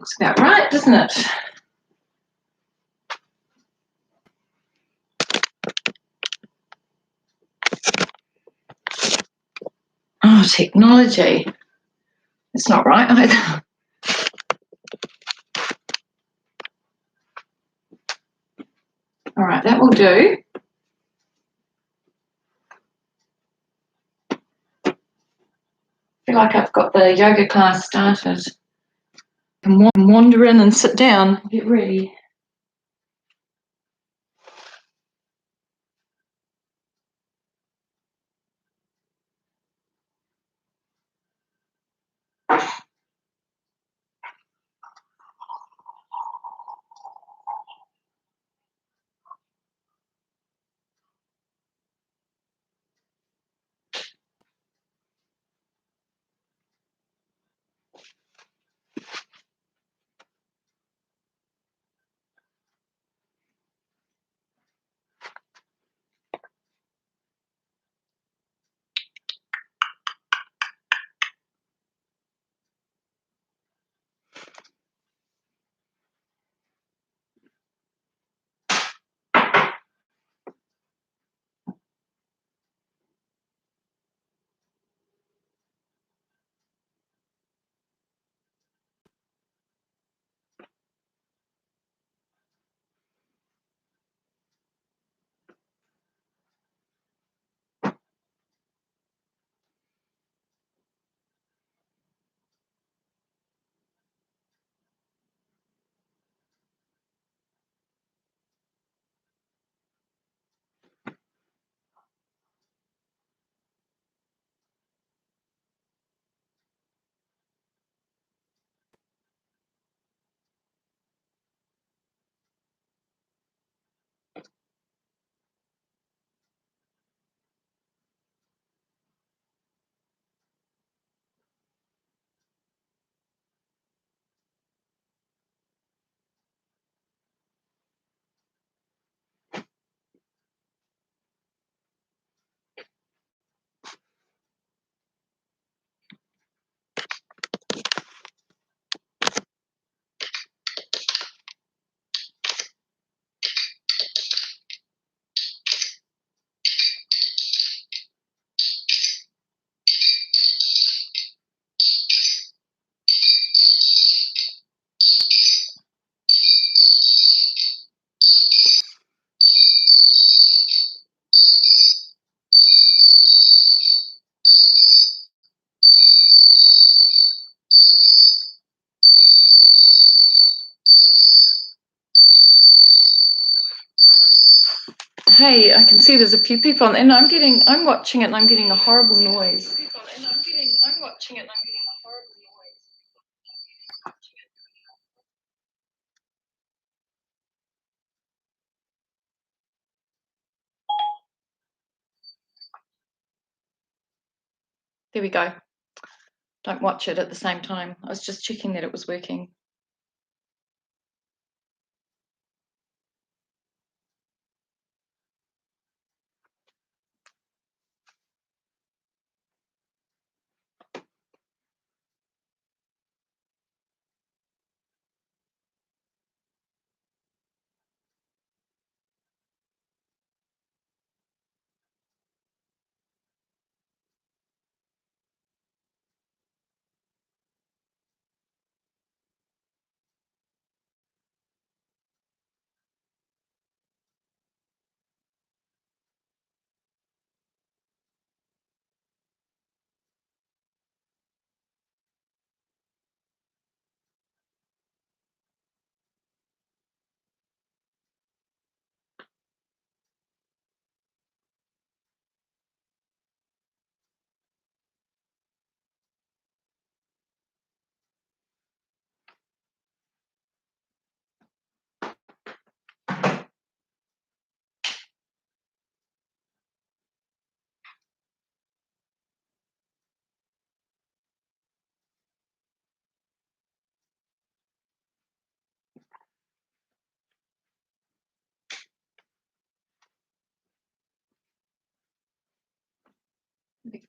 Looks about right, doesn't it? Oh, technology. It's not right either. All right, that will do. I feel like I've got the yoga class started. I can wander in and sit down, get ready. Hey, I can see there's a few people, and I'm watching it, and I'm getting a horrible noise. I'm watching it, and I'm getting a horrible noise. There we go. Don't watch it at the same time. I was just checking that it was working.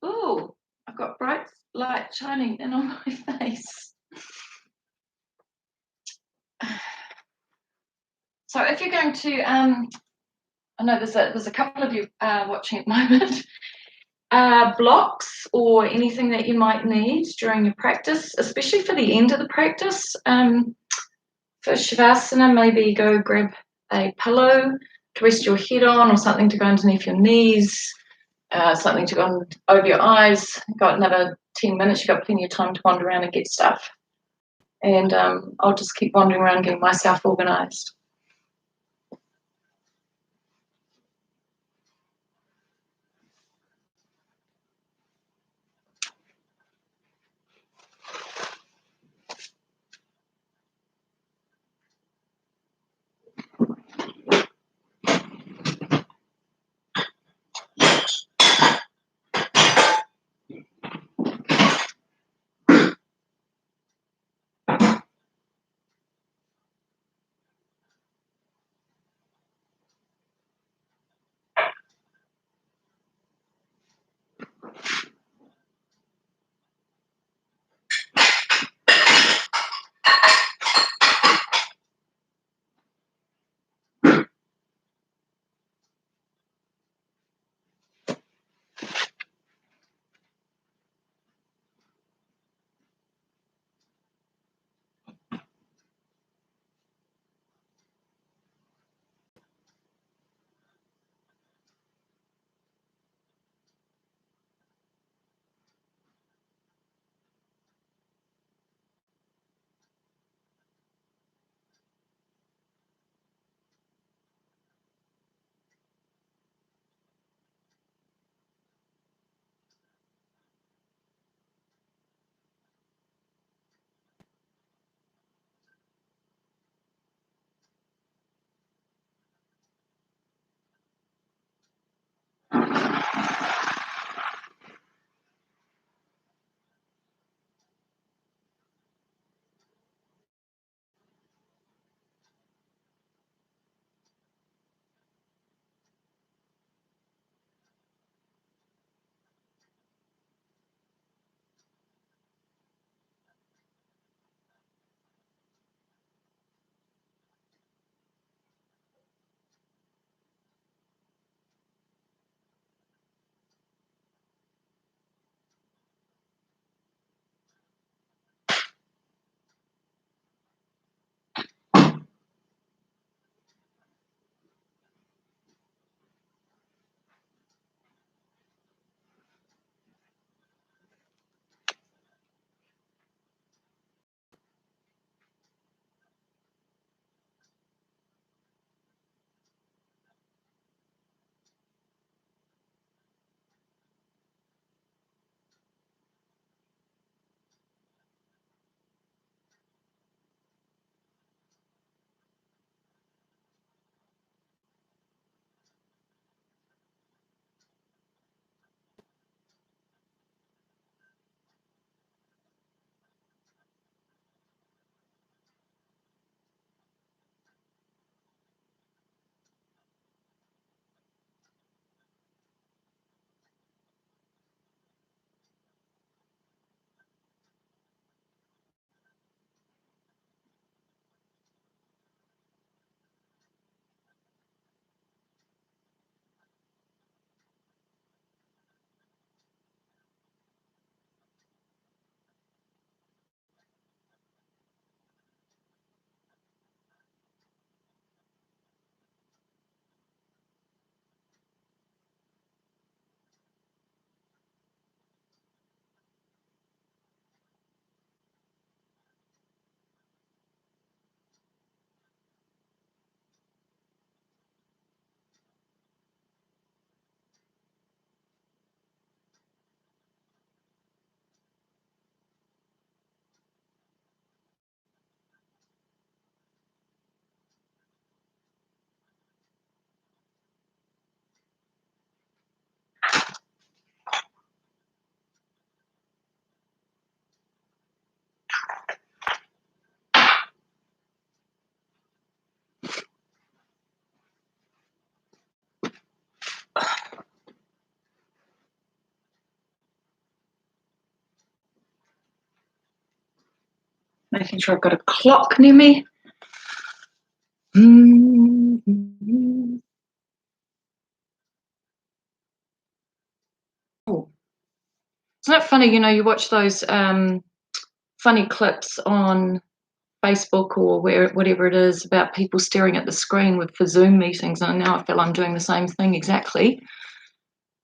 Oh, I've got bright light shining in on my face. So if you're going to, I know there's a couple of you watching at the moment, blocks or anything that you might need during your practice, especially for the end of the practice. For Shavasana, maybe go grab a pillow to rest your head on, or something to go underneath your knees, something to go over your eyes. You've got another 10 minutes, you've got plenty of time to wander around and get stuff. And I'll just keep wandering around getting myself organised. Making sure I've got a clock near me. that funny? You watch those funny clips on Facebook or whatever it is about people staring at the screen for Zoom meetings, and now I feel I'm doing the same thing exactly.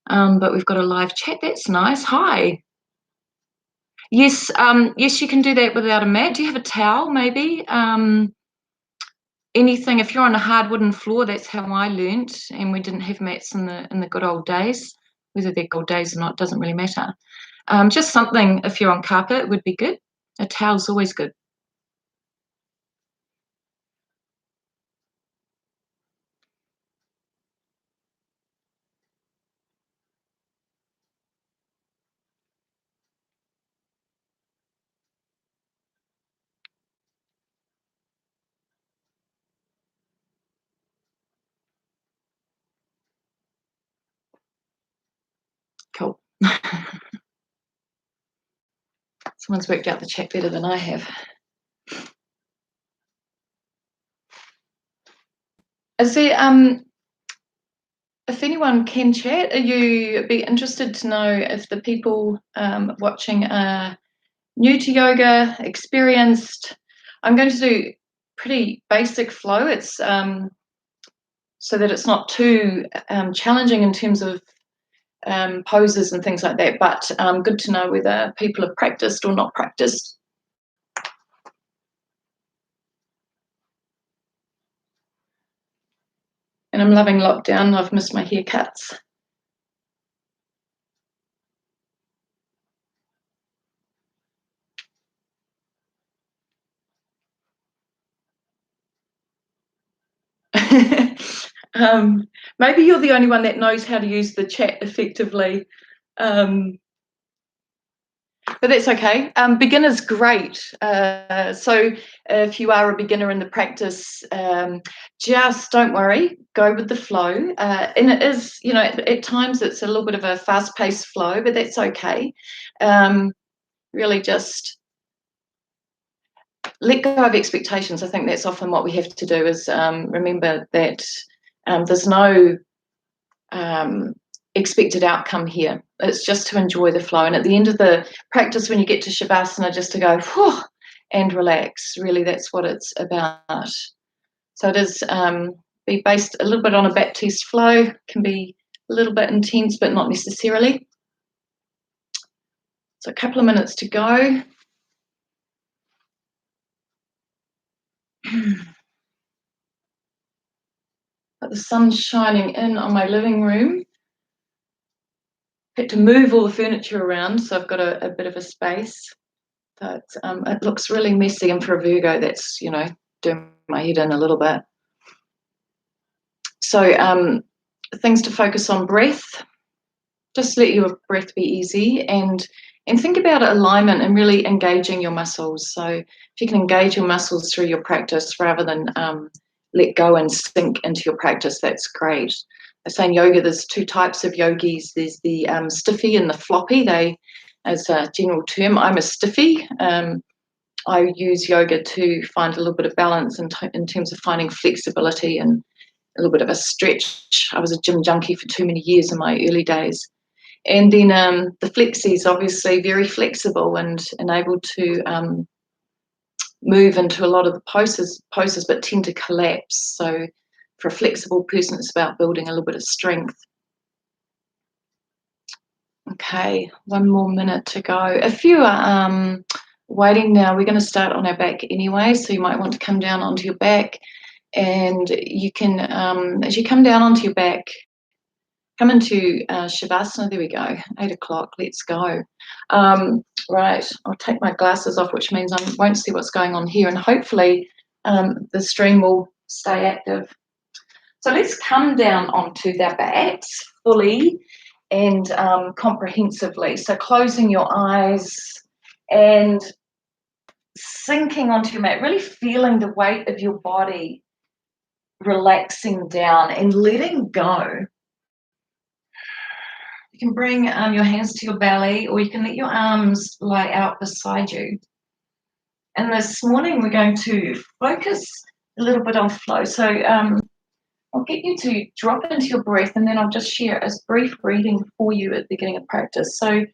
But we've got a live chat. That's nice. Hi. Yes, yes, you can do that without a mat. Do you have a towel, maybe? Anything. If you're on a hard wooden floor, that's how I learnt, and we didn't have mats in the good old days. Whether they're good days or not doesn't really matter. Just something, if you're on carpet, would be good. A towel's always good. Cool. Someone's worked out the chat better than I have. Is there, if anyone can chat, you'd be interested to know if the people watching are new to yoga, experienced. I'm going to do pretty basic flow. It's so that it's not too challenging in terms of poses and things like that, but good to know whether people have practiced or not practiced. And I'm loving lockdown. I've missed my haircuts. Maybe you're the only one that knows how to use the chat effectively. But that's okay. Beginner's great. So if you are a beginner in the practice, just don't worry, go with the flow. And it is, at times it's a little bit of a fast-paced flow, but that's okay. Really just let go of expectations. I think that's often what we have to do is remember that there's no expected outcome here. It's just to enjoy the flow. And at the end of the practice, when you get to Shavasana, just to go whew, and relax. Really, that's what it's about. So it is be based a little bit on a Baptiste flow, can be a little bit intense, but not necessarily. So a couple of minutes to go. But the sun's shining in on my living room. Had to move all the furniture around, so I've got a bit of a space. But it looks really messy, and for a Virgo, that's, doing my head in a little bit. So things to focus on: breath. Just let your breath be easy, and think about alignment and really engaging your muscles. So if you can engage your muscles through your practice rather than let go and sink into your practice, that's great. I say in yoga there's two types of yogis. There's the stiffy and the floppy. They, as a general term, I'm a stiffy. I use yoga to find a little bit of balance in terms of finding flexibility and a little bit of a stretch. I was a gym junkie for too many years in my early days. And then the flexies, obviously very flexible and able to move into a lot of the poses, but tend to collapse. So for a flexible person, it's about building a little bit of strength. Okay, 1 more minute to go. If you are waiting now, we're going to start on our back anyway, so you might want to come down onto your back, and you can, as you come down onto your back, come into Shavasana. There we go, 8 o'clock, let's go. Right, I'll take my glasses off, which means I won't see what's going on here, and hopefully the stream will stay active. So let's come down onto their backs fully and comprehensively. So closing your eyes and sinking onto your mat, really feeling the weight of your body relaxing down and letting go. You can bring your hands to your belly, or you can let your arms lie out beside you. And this morning we're going to focus a little bit on flow. So I'll get you to drop into your breath, and then I'll just share a brief breathing for you at the beginning of practice. So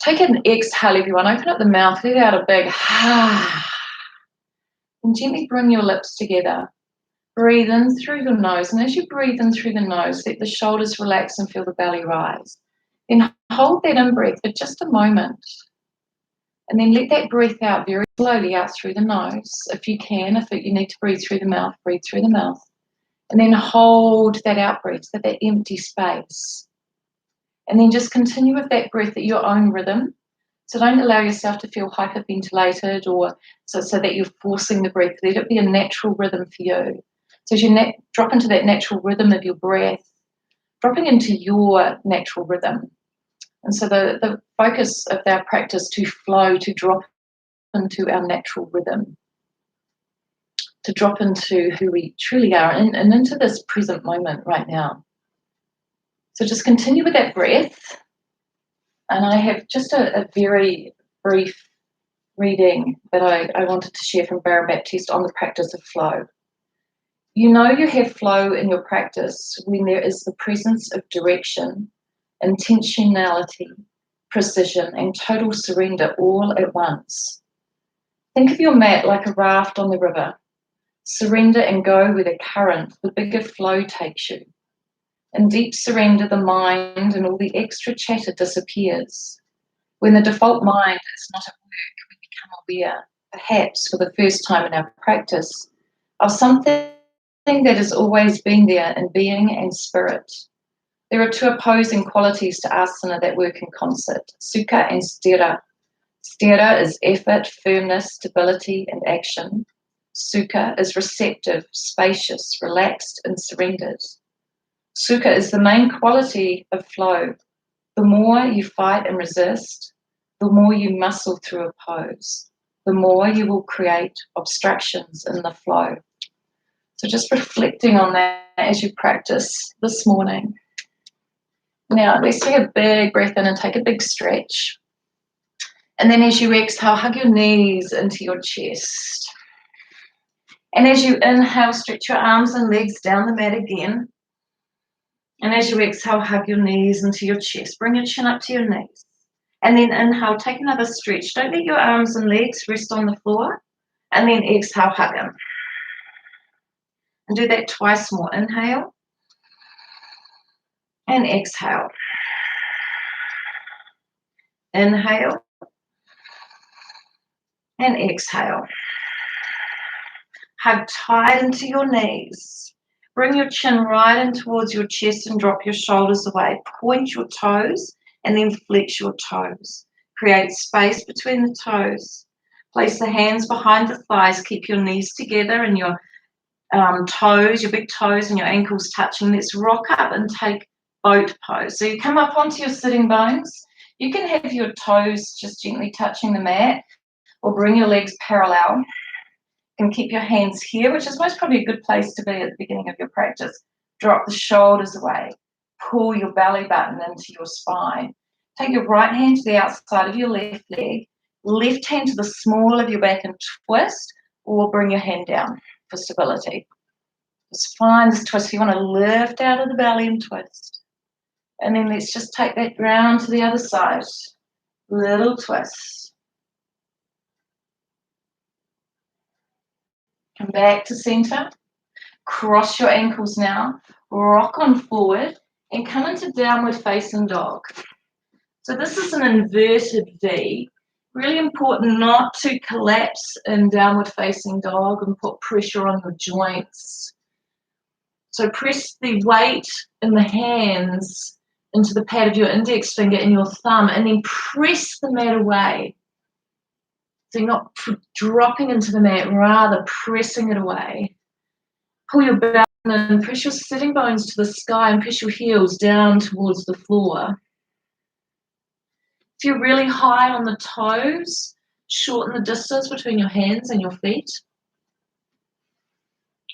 Take an exhale, everyone. Open up the mouth, let out a big ha, and gently bring your lips together. Breathe in through your nose, and as you breathe in through the nose, let the shoulders relax and feel the belly rise. Then hold that in-breath for just a moment, and then let that breath out very slowly out through the nose. If you can, if you need to breathe through the mouth, breathe through the mouth. And then hold that out-breath, that empty space. And then just continue with that breath at your own rhythm. So don't allow yourself to feel hyperventilated or so that you're forcing the breath. Let it be a natural rhythm for you. So as you drop into that natural rhythm of your breath, dropping into your natural rhythm. And so the focus of our practice to flow, to drop into our natural rhythm, to drop into who we truly are and into this present moment right now. So just continue with that breath. And I have just a very brief reading that I wanted to share from Barry Baptiste on the practice of flow. You know you have flow in your practice when there is the presence of direction, intentionality, precision, and total surrender all at once. Think of your mat like a raft on the river. Surrender and go where the current, the bigger flow takes you. In deep surrender, the mind and all the extra chatter disappears. When the default mind is not at work, we become aware, perhaps for the first time in our practice, of something that has always been there in being and spirit. There are two opposing qualities to asana that work in concert, sukha and sthira. Sthira is effort, firmness, stability, and action. Sukha is receptive, spacious, relaxed, and surrendered. Sukha is the main quality of flow. The more you fight and resist, the more you muscle through a pose, the more you will create obstructions in the flow. So just reflecting on that as you practice this morning. Now, let's take a big breath in and take a big stretch. And then as you exhale, hug your knees into your chest. And as you inhale, stretch your arms and legs down the mat again. And as you exhale, hug your knees into your chest. Bring your chin up to your knees. And then inhale, take another stretch. Don't let your arms and legs rest on the floor. And then exhale, hug them. And do that twice more. Inhale. And exhale. Inhale. And exhale. Hug tight into your knees. Bring your chin right in towards your chest and drop your shoulders away. Point your toes and then flex your toes. Create space between the toes. Place the hands behind the thighs. Keep your knees together and your toes, your big toes and your ankles touching. Let's rock up and take boat pose. So you come up onto your sitting bones. You can have your toes just gently touching the mat or bring your legs parallel. And keep your hands here, which is most probably a good place to be at the beginning of your practice. Drop the shoulders away. Pull your belly button into your spine. Take your right hand to the outside of your left leg. Left hand to the small of your back and twist, or bring your hand down for stability. Just find this twist. You want to lift out of the belly and twist. And then let's just take that round to the other side. Little twist. Come back to center. Cross your ankles now. Rock on forward and come into downward facing dog. So this is an inverted V. Really important not to collapse in downward facing dog and put pressure on your joints. So press the weight in the hands into the pad of your index finger and your thumb and then press the mat away. So you're not dropping into the mat, rather pressing it away. Pull your belly in, press your sitting bones to the sky and press your heels down towards the floor. If you're really high on the toes, shorten the distance between your hands and your feet.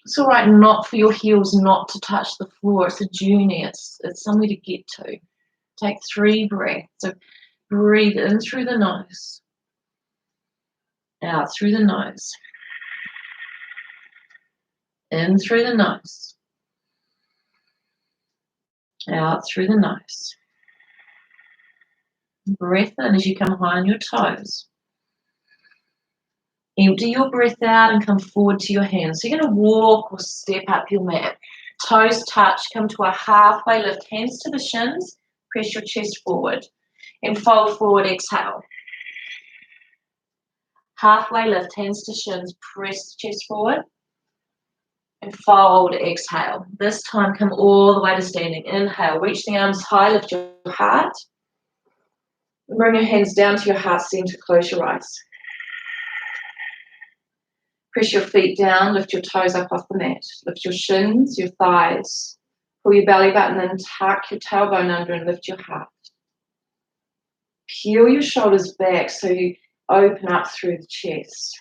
It's all right not for your heels not to touch the floor. It's a journey. It's somewhere to get to. Take 3 breaths. So breathe in through the nose. Out through the nose. In through the nose. Out through the nose. Breath in as you come high on your toes. Empty your breath out and come forward to your hands. So you're going to walk or step up your mat. Toes touch, come to a halfway lift, hands to the shins, press your chest forward and fold forward, exhale. Halfway lift, hands to shins, press chest forward and fold, exhale. This time come all the way to standing. Inhale, reach the arms high, lift your heart. Bring your hands down to your heart center, close your eyes. Press your feet down, lift your toes up off the mat. Lift your shins, your thighs. Pull your belly button in, tuck your tailbone under and lift your heart. Peel your shoulders back so you open up through the chest.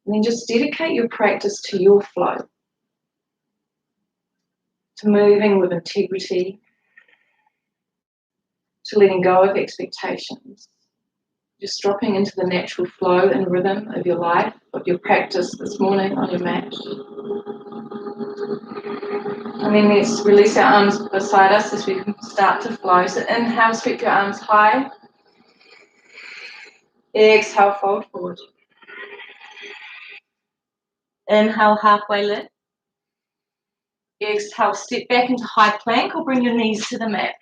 And then just dedicate your practice to your flow, to moving with integrity, to letting go of expectations. Just dropping into the natural flow and rhythm of your life, of your practice this morning on your mat. And then let's release our arms beside us as we start to flow. So inhale, sweep your arms high. Exhale, fold forward. Inhale, halfway lift. Exhale, step back into high plank or bring your knees to the mat.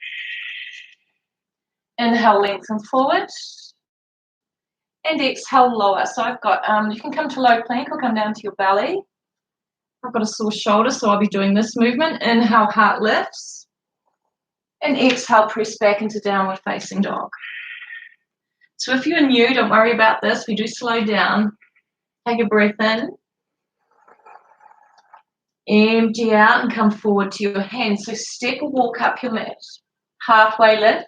Inhale, lengthen forward. And exhale, lower. So I've got, you can come to low plank or come down to your belly. I've got a sore shoulder, so I'll be doing this movement. Inhale, heart lifts. And exhale, press back into downward facing dog. So if you're new, don't worry about this. We do slow down. Take a breath in. Empty out and come forward to your hands. So step or walk up your mat. Halfway lift.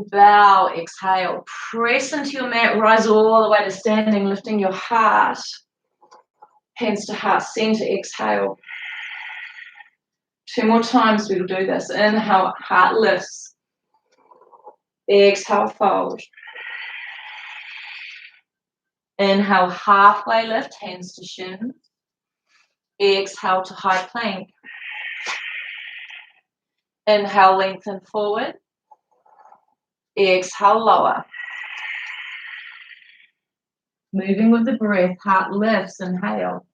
Bow, exhale. Press into your mat, rise all the way to standing, lifting your heart. Hands to heart center, exhale. 2 more times we will do this. Inhale, heart lifts. Exhale, fold. Inhale, halfway lift, hands to shins. Exhale to high plank. Inhale, lengthen forward. Exhale, lower. Moving with the breath, heart lifts, inhale.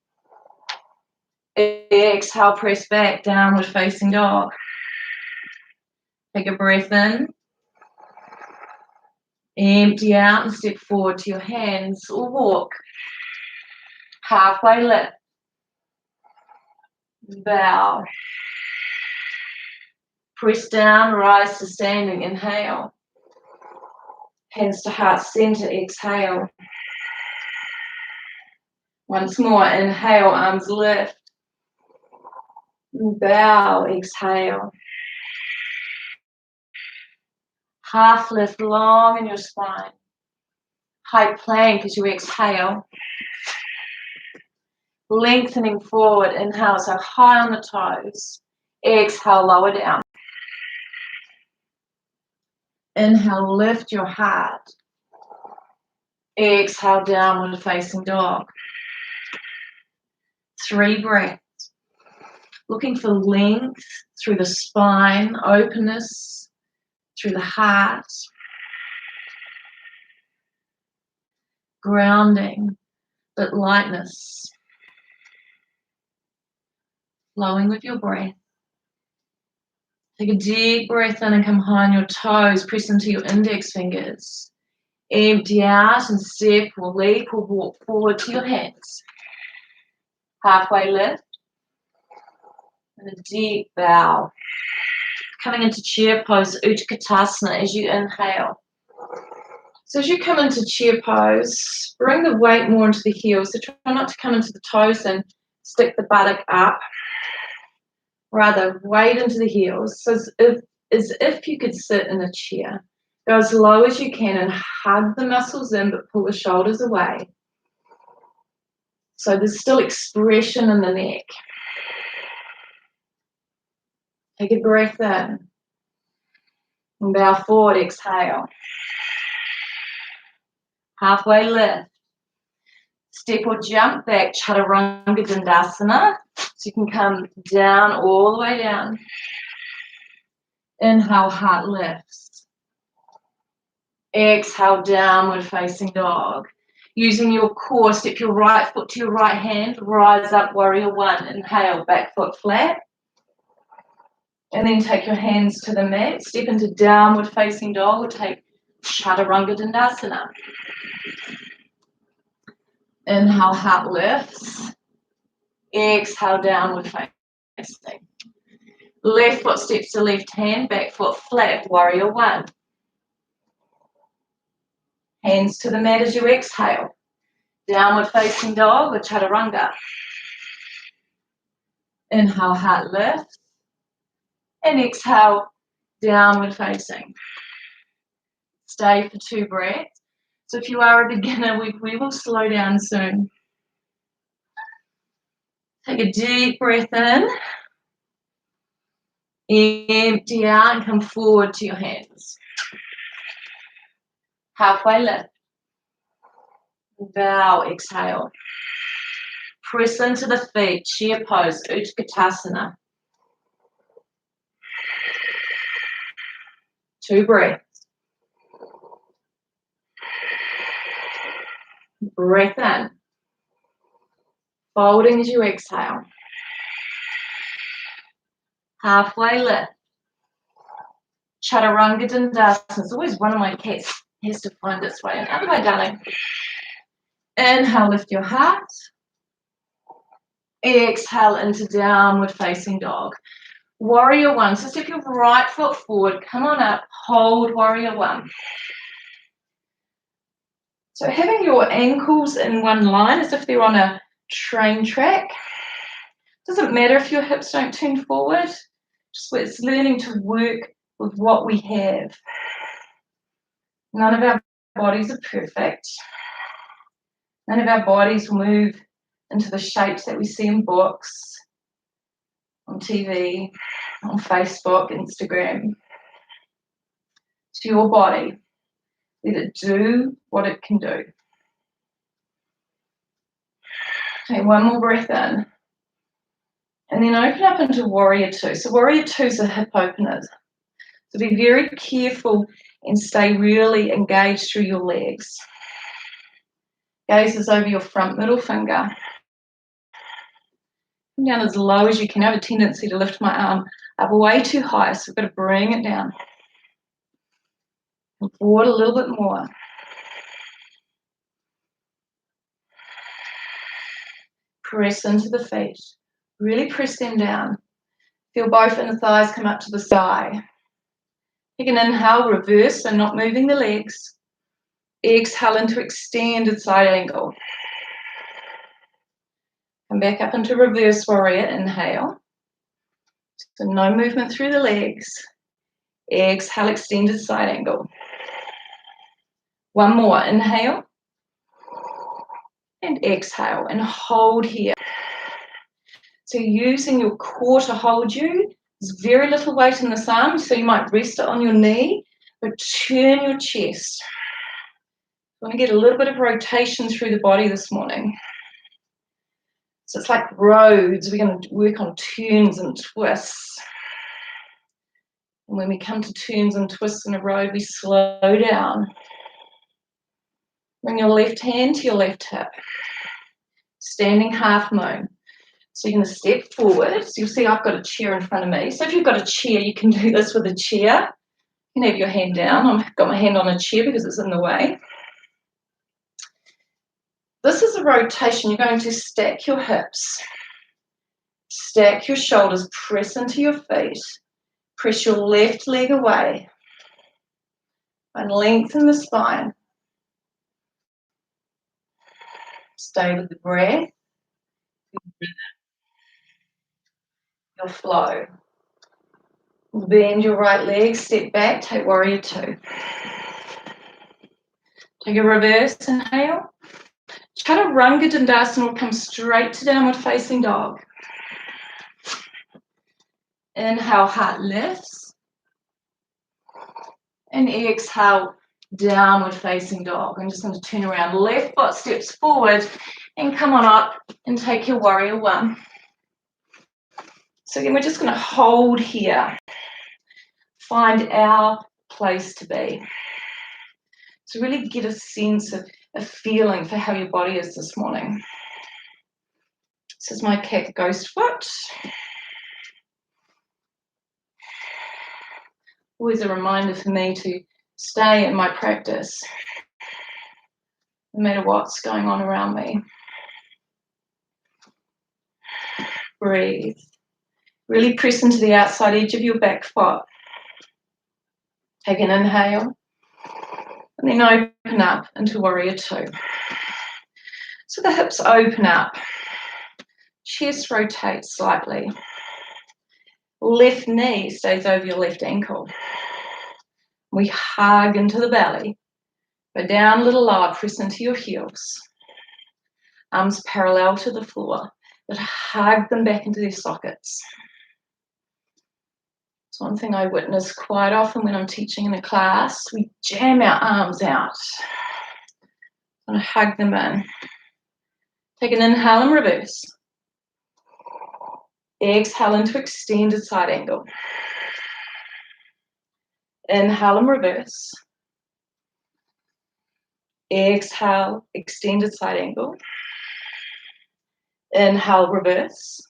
Exhale, press back, downward facing dog. Take a breath in. Empty out and step forward to your hands or walk. Halfway lift. Bow. Press down, rise to standing, inhale. Hands to heart center, exhale. Once more, inhale, arms lift. Bow, exhale. Half lift long in your spine. High plank as you exhale. Lengthening forward, inhale, so high on the toes. Exhale, lower down. Inhale, lift your heart. Exhale, downward facing dog. 3 breaths. Looking for length through the spine, openness through the heart. Grounding, but lightness. Flowing with your breath. Take a deep breath in and come high on your toes. Press into your index fingers. Empty out and step or leap or walk forward to your hands. Halfway lift. And a deep bow. Coming into chair pose, Utkatasana, as you inhale. So as you come into chair pose, bring the weight more into the heels. So try not to come into the toes and stick the buttock up. Rather, weight into the heels. So as if you could sit in a chair. Go as low as you can and hug the muscles in, but pull the shoulders away. So there's still expression in the neck. Take a breath in. And bow forward, exhale. Halfway lift. Step or jump back, Chaturanga Dandasana. So you can come down, all the way down. Inhale, heart lifts. Exhale, downward facing dog. Using your core, step your right foot to your right hand, rise up, warrior one. Inhale, back foot flat. And then take your hands to the mat, step into downward facing dog, or take chaturanga dandasana. Inhale, heart lifts. Exhale, downward facing. Left foot steps to left hand, back foot flat, warrior one. Hands to the mat as you exhale. Downward facing dog or chaturanga. Inhale, heart lifts. And exhale, downward facing. Stay for 2 breaths. So if you are a beginner, we will slow down soon. Take a deep breath in. Empty out and come forward to your hands. Halfway lift. Bow, exhale. Press into the feet, chair pose, Utkatasana. 2 breaths. Breath in. Folding as you exhale. Halfway lift. Chaturanga Dandasana. It's always one of my cats has to find its way. Another way, darling. Inhale, lift your heart. Exhale into downward facing dog. Warrior one. So step your right foot forward. Come on up. Hold warrior one. So having your ankles in one line as if they're on a train track. Doesn't matter if your hips don't turn forward. Just it's learning to work with what we have. None of our bodies are perfect. None of our bodies will move into the shapes that we see in books, on TV, on Facebook, Instagram. It's your body. Let it do what it can do. Take one more breath in. And then open up into warrior two. So warrior two is a hip opener. So be very careful and stay really engaged through your legs. Gaze is over your front middle finger. Come down as low as you can. I have a tendency to lift my arm up way too high, so we've got to bring it down. And forward a little bit more. Press into the feet. Really press them down. Feel both inner thighs come up to the sky. Take an inhale, reverse, so not moving the legs. Exhale into extended side angle. Come back up into reverse warrior, inhale. So no movement through the legs. Exhale, extended side angle. One more, inhale. And exhale, and hold here. So using your core to hold you, there's very little weight in this arm, so you might rest it on your knee, but turn your chest. You want to get a little bit of rotation through the body this morning. So it's like roads, we're going to work on turns and twists. And when we come to turns and twists in a road, we slow down. Bring your left hand to your left hip. Standing half moon. So you're going to step forward. So you'll see I've got a chair in front of me. So if you've got a chair, you can do this with a chair. You can have your hand down. I've got my hand on a chair because it's in the way. This is a rotation. You're going to stack your hips. Stack your shoulders. Press into your feet. Press your left leg away. And lengthen the spine. Stay with the breath. Your flow. Bend your right leg, step back, take warrior two. Take a reverse inhale. Chaturanga Dandasana will come straight to downward facing dog. Inhale, heart lifts. And exhale, downward facing dog. I'm just going to turn around. Left foot steps forward and come on up and take your warrior one. So again, we're just going to hold here. find our place to be. So really get a sense of a feeling for how your body is this morning. This is my cat ghost foot. Always a reminder for me to stay in my practice, no matter what's going on around me. Breathe. Really press into the outside edge of your back foot. Take an inhale, and then open up into warrior two. So the hips open up, chest rotates slightly. Left knee stays over your left ankle. We hug into the belly. Go down a little lower, press into your heels. Arms parallel to the floor, but hug them back into their sockets. It's one thing I witness quite often when I'm teaching in a class. We jam our arms out. And hug them in. Take an inhale and reverse. Exhale into extended side angle. Inhale and reverse. Exhale, extended side angle. Inhale, reverse.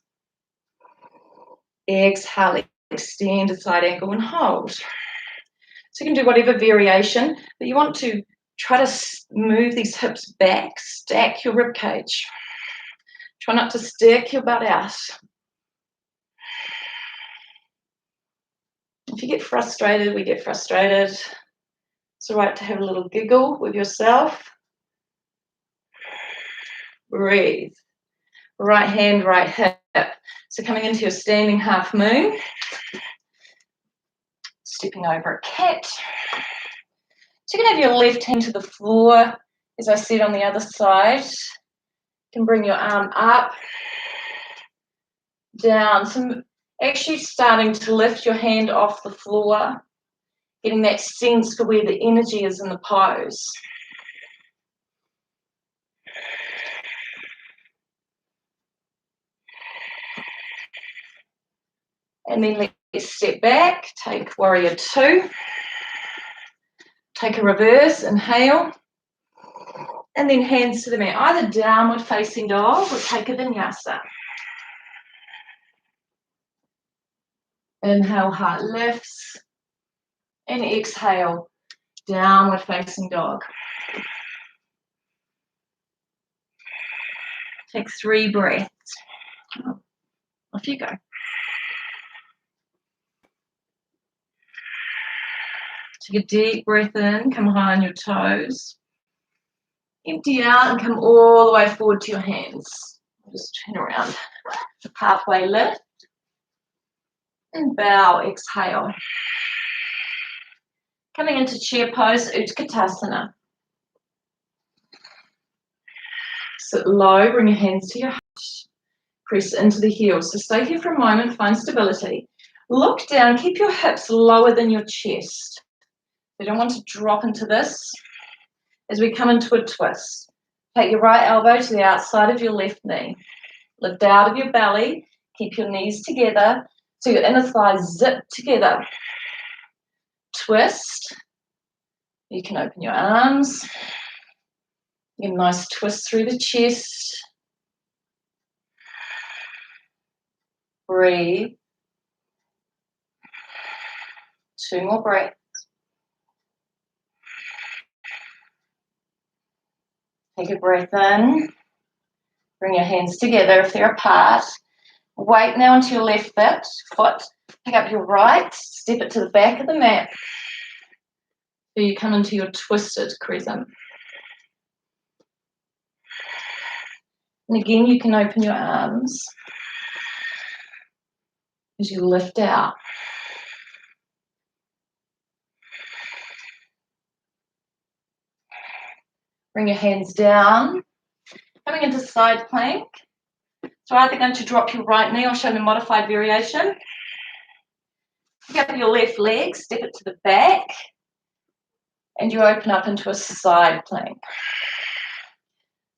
Exhale, extended side angle and hold. So you can do whatever variation, but you want to try to move these hips back, stack your rib cage. Try not to stick your butt out. If you get frustrated, we get frustrated. It's all right to have a little giggle with yourself. Breathe. Right hand, right hip. So coming into your standing half moon. Stepping over a cat. So you can have your left hand to the floor, as I said on the other side. You can bring your arm up, down. So actually starting to lift your hand off the floor, getting that sense for where the energy is in the pose. And then let's step back, take warrior two. Take a reverse, inhale. And then hands to the mat, either downward facing dog or take a vinyasa. Inhale, heart lifts. And exhale, downward facing dog. Take 3 breaths. Off you go. Take a deep breath in, come high on your toes. Empty out and come all the way forward to your hands. Just turn around. Halfway lift. And bow, exhale. Coming into chair pose, Utkatasana. Sit low, bring your hands to your heart. Press into the heels. So stay here for a moment, find stability. Look down, keep your hips lower than your chest. You don't want to drop into this. As we come into a twist, take your right elbow to the outside of your left knee. Lift out of your belly, keep your knees together, so your inner thighs zip together. Twist. You can open your arms. Get a nice twist through the chest. Breathe. 2 more breaths. Take a breath in. Bring your hands together if they're apart. Weight now onto your left foot. Pick up your right, step it to the back of the mat. So you come into your twisted crescent. And again, you can open your arms as you lift out. Bring your hands down. Coming into side plank. So either going to drop your right knee or show the modified variation. Pick up your left leg, step it to the back, and you open up into a side plank.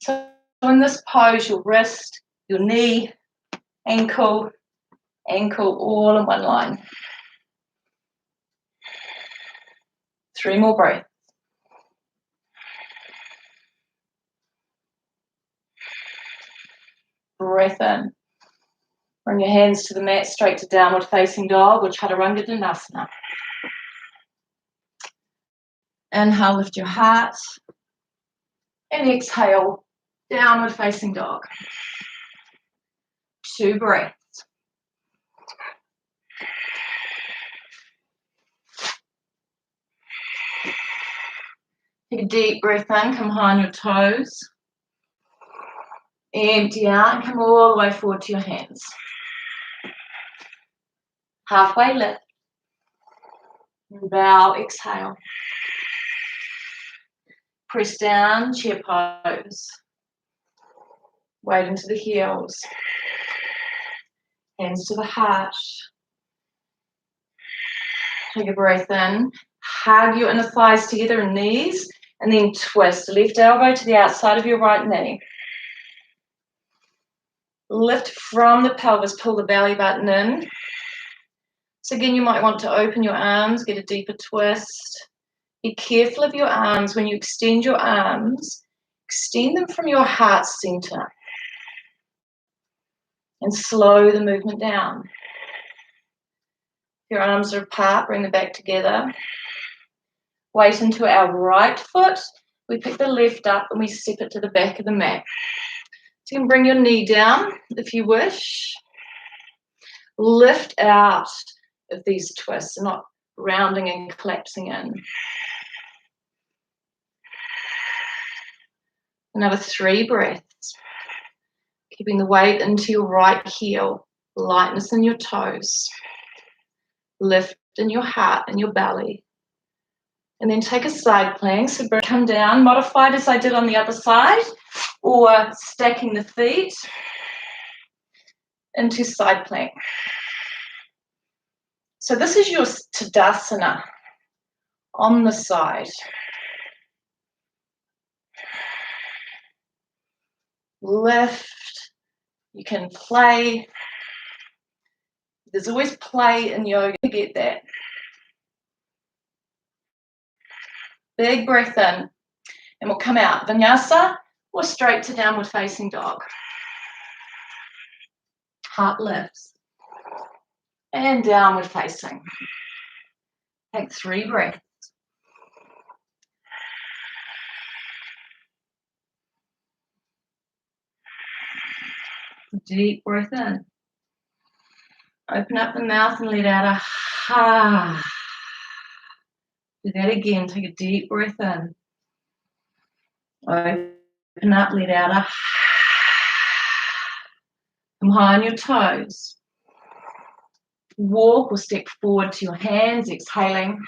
So in this pose, your wrist, your knee, ankle, all in one line. 3 more breaths. Breath in. Bring your hands to the mat, straight to downward facing dog or chaturanga dandasana. Inhale, lift your heart. And exhale, downward facing dog. 2 breaths. Take a deep breath in, come high on your toes. Empty out and come all the way forward to your hands. Halfway lift. And bow, exhale. Press down, chair pose. Weight into the heels. Hands to the heart. Take a breath in. Hug your inner thighs together and knees. And then twist. Left elbow to the outside of your right knee. Lift from the pelvis, pull the belly button in. So again, you might want to open your arms, get a deeper twist. Be careful of your arms. When you extend your arms, extend them from your heart center. And slow the movement down. If your arms are apart, bring them back together. Weight into our right foot. We pick the left up and we step it to the back of the mat. So you can bring your knee down if you wish. Lift out of these twists, not rounding and collapsing in. Another 3 breaths. Keeping the weight into your right heel, lightness in your toes, lift in your heart and your belly. And then take a side plank, so come down, modified as I did on the other side, or stacking the feet into side plank. So this is your Tadasana on the side. Lift, you can play. There's always play in yoga, get that. Big breath in, and we'll come out. Vinyasa or straight to downward facing dog. Heart lifts. And downward facing. Take 3 breaths. Deep breath in. Open up the mouth and let out a ha. Do that again. Take a deep breath in. Open up, let out a ha. Come high on your toes. Walk or step forward to your hands, exhaling.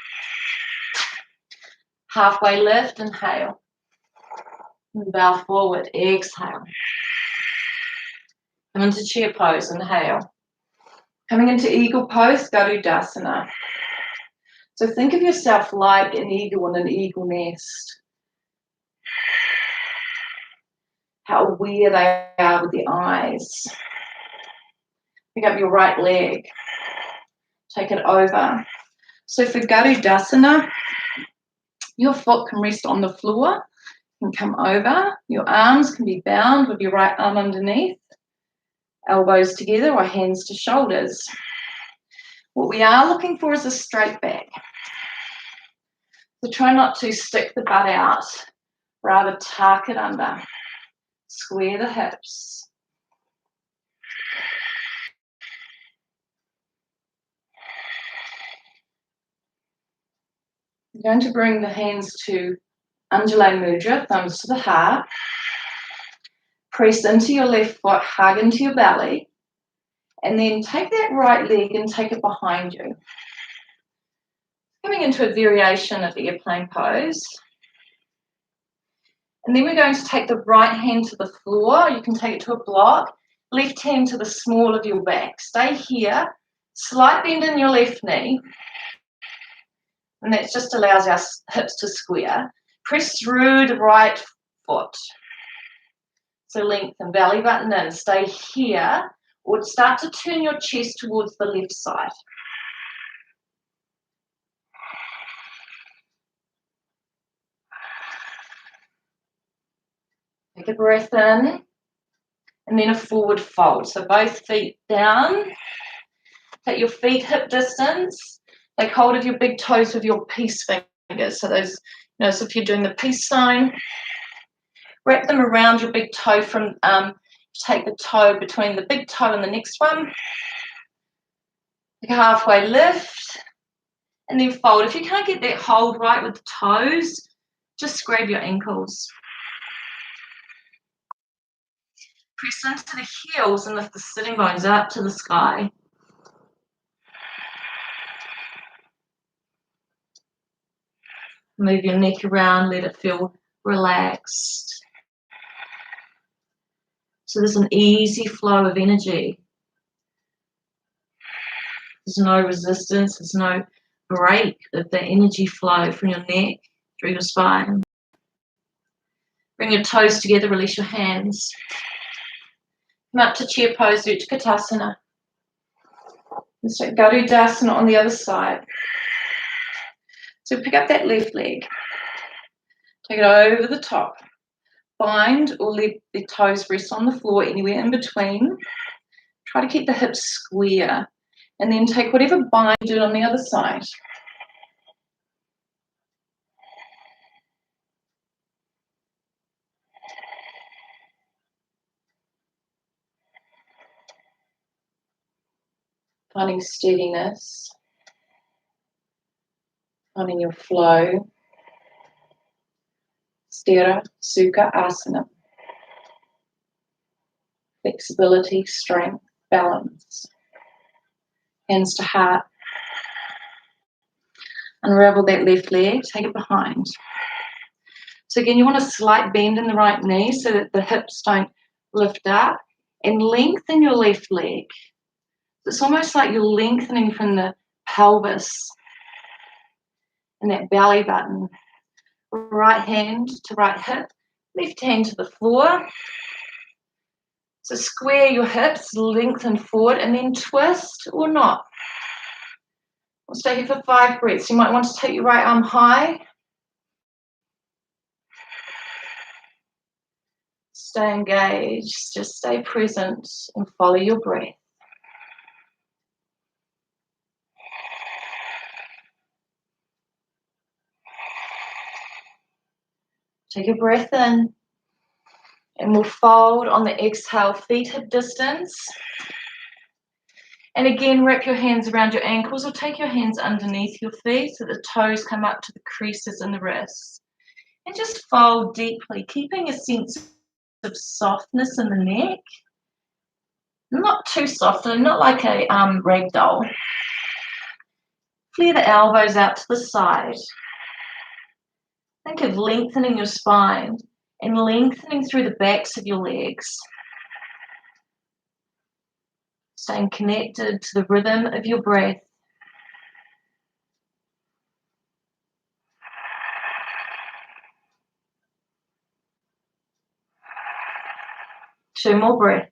Halfway lift, inhale. And bow forward, exhale. Come into chair pose, inhale. Coming into eagle pose, Garudasana. So think of yourself like an eagle in an eagle nest. How aware they are with the eyes. Pick up your right leg. Take it over. So for Garudasana, your foot can rest on the floor, can come over. Your arms can be bound with your right arm underneath. Elbows together or hands to shoulders. What we are looking for is a straight back. So try not to stick the butt out, rather tuck it under. Square the hips. You're going to bring the hands to Anjali Mudra, thumbs to the heart. Press into your left foot, hug into your belly. And then take that right leg and take it behind you. Coming into a variation of airplane pose. And then we're going to take the right hand to the floor. You can take it to a block. Left hand to the small of your back. Stay here. Slight bend in your left knee. And that just allows our hips to square. Press through the right foot. So lengthen, belly button in. Stay here. Or start to turn your chest towards the left side. Take a breath in, and then a forward fold. So both feet down. Take your feet hip distance. Take hold of your big toes with your peace fingers. So those, so if you're doing the peace sign, wrap them around your big toe from, take the toe between the big toe and the next one. Take a halfway lift, and then fold. If you can't get that hold right with the toes, just grab your ankles. Press into the heels and lift the sitting bones up to the sky. Move your neck around, let it feel relaxed. So there's an easy flow of energy. There's no resistance, there's no break of the energy flow from your neck through your spine. Bring your toes together, release your hands. Come up to chair pose, Utkatasana. And so Garudasana on the other side. So pick up that left leg. Take it over the top. Bind or let the toes rest on the floor, anywhere in between. Try to keep the hips square. And then take whatever bind you do on the other side. Finding steadiness. Finding your flow. Sthira Sukha Asana. Flexibility, strength, balance. Hands to heart. Unravel that left leg, take it behind. So again, you want a slight bend in the right knee so that the hips don't lift up, and lengthen your left leg. It's almost like you're lengthening from the pelvis and that belly button. Right hand to right hip, left hand to the floor. So square your hips, lengthen forward, and then twist or not. We'll stay here for 5 breaths. You might want to take your right arm high. Stay engaged, just stay present and follow your breath. Take a breath in, and we'll fold on the exhale, feet hip distance. And again, wrap your hands around your ankles or take your hands underneath your feet so the toes come up to the creases in the wrists. And just fold deeply, keeping a sense of softness in the neck. Not too soft, not like a rag doll. Flare the elbows out to the side. Think of lengthening your spine and lengthening through the backs of your legs. Staying connected to the rhythm of your breath. Two more breaths.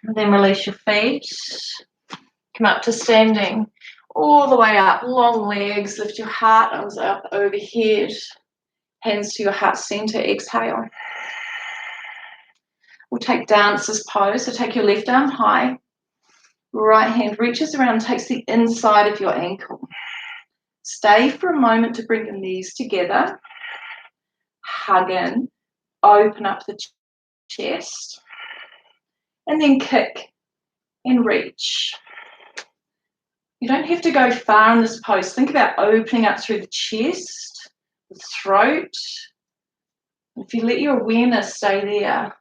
And then release your feet. Come up to standing. All the way up, long legs. Lift your heart, arms up overhead. Hands to your heart center, exhale. We'll take dancer's pose. So take your left arm high. Right hand reaches around, takes the inside of your ankle. Stay for a moment to bring your knees together. Hug in, open up the chest. And then kick and reach. You don't have to go far in this pose. Think about opening up through the chest, the throat. If you let your awareness stay there,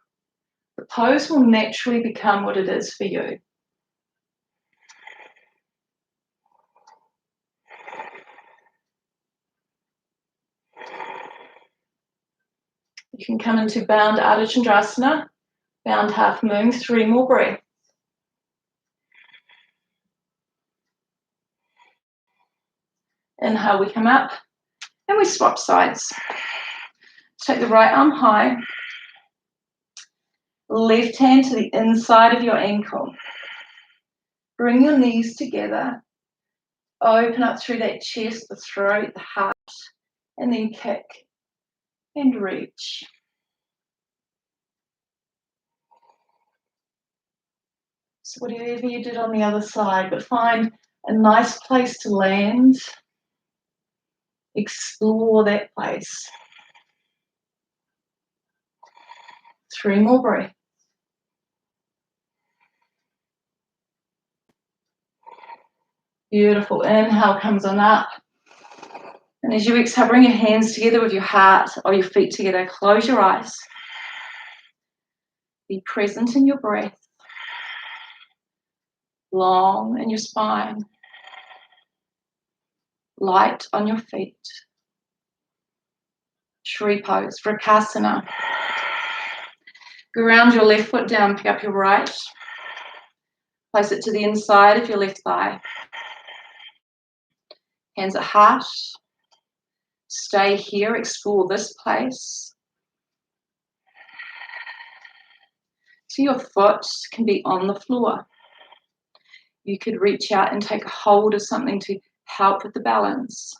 the pose will naturally become what it is for you. You can come into bound Ardha Chandrasana, bound half moon, 3 more breaths. Inhale, we come up and we swap sides. Take the right arm high. Left hand to the inside of your ankle. Bring your knees together. Open up through that chest, the throat, the heart, and then kick and reach. So whatever you did on the other side, but find a nice place to land. Explore that place. 3 more breaths. Beautiful. Inhale comes on up. And as you exhale, bring your hands together with your heart or your feet together. Close your eyes. Be present in your breath. Long in your spine. Light on your feet. Tree pose, Vrikasana. Ground your left foot down, pick up your right. Place it to the inside of your left thigh. Hands at heart. Stay here, explore this place. So your foot can be on the floor. You could reach out and take a hold of something to help with the balance.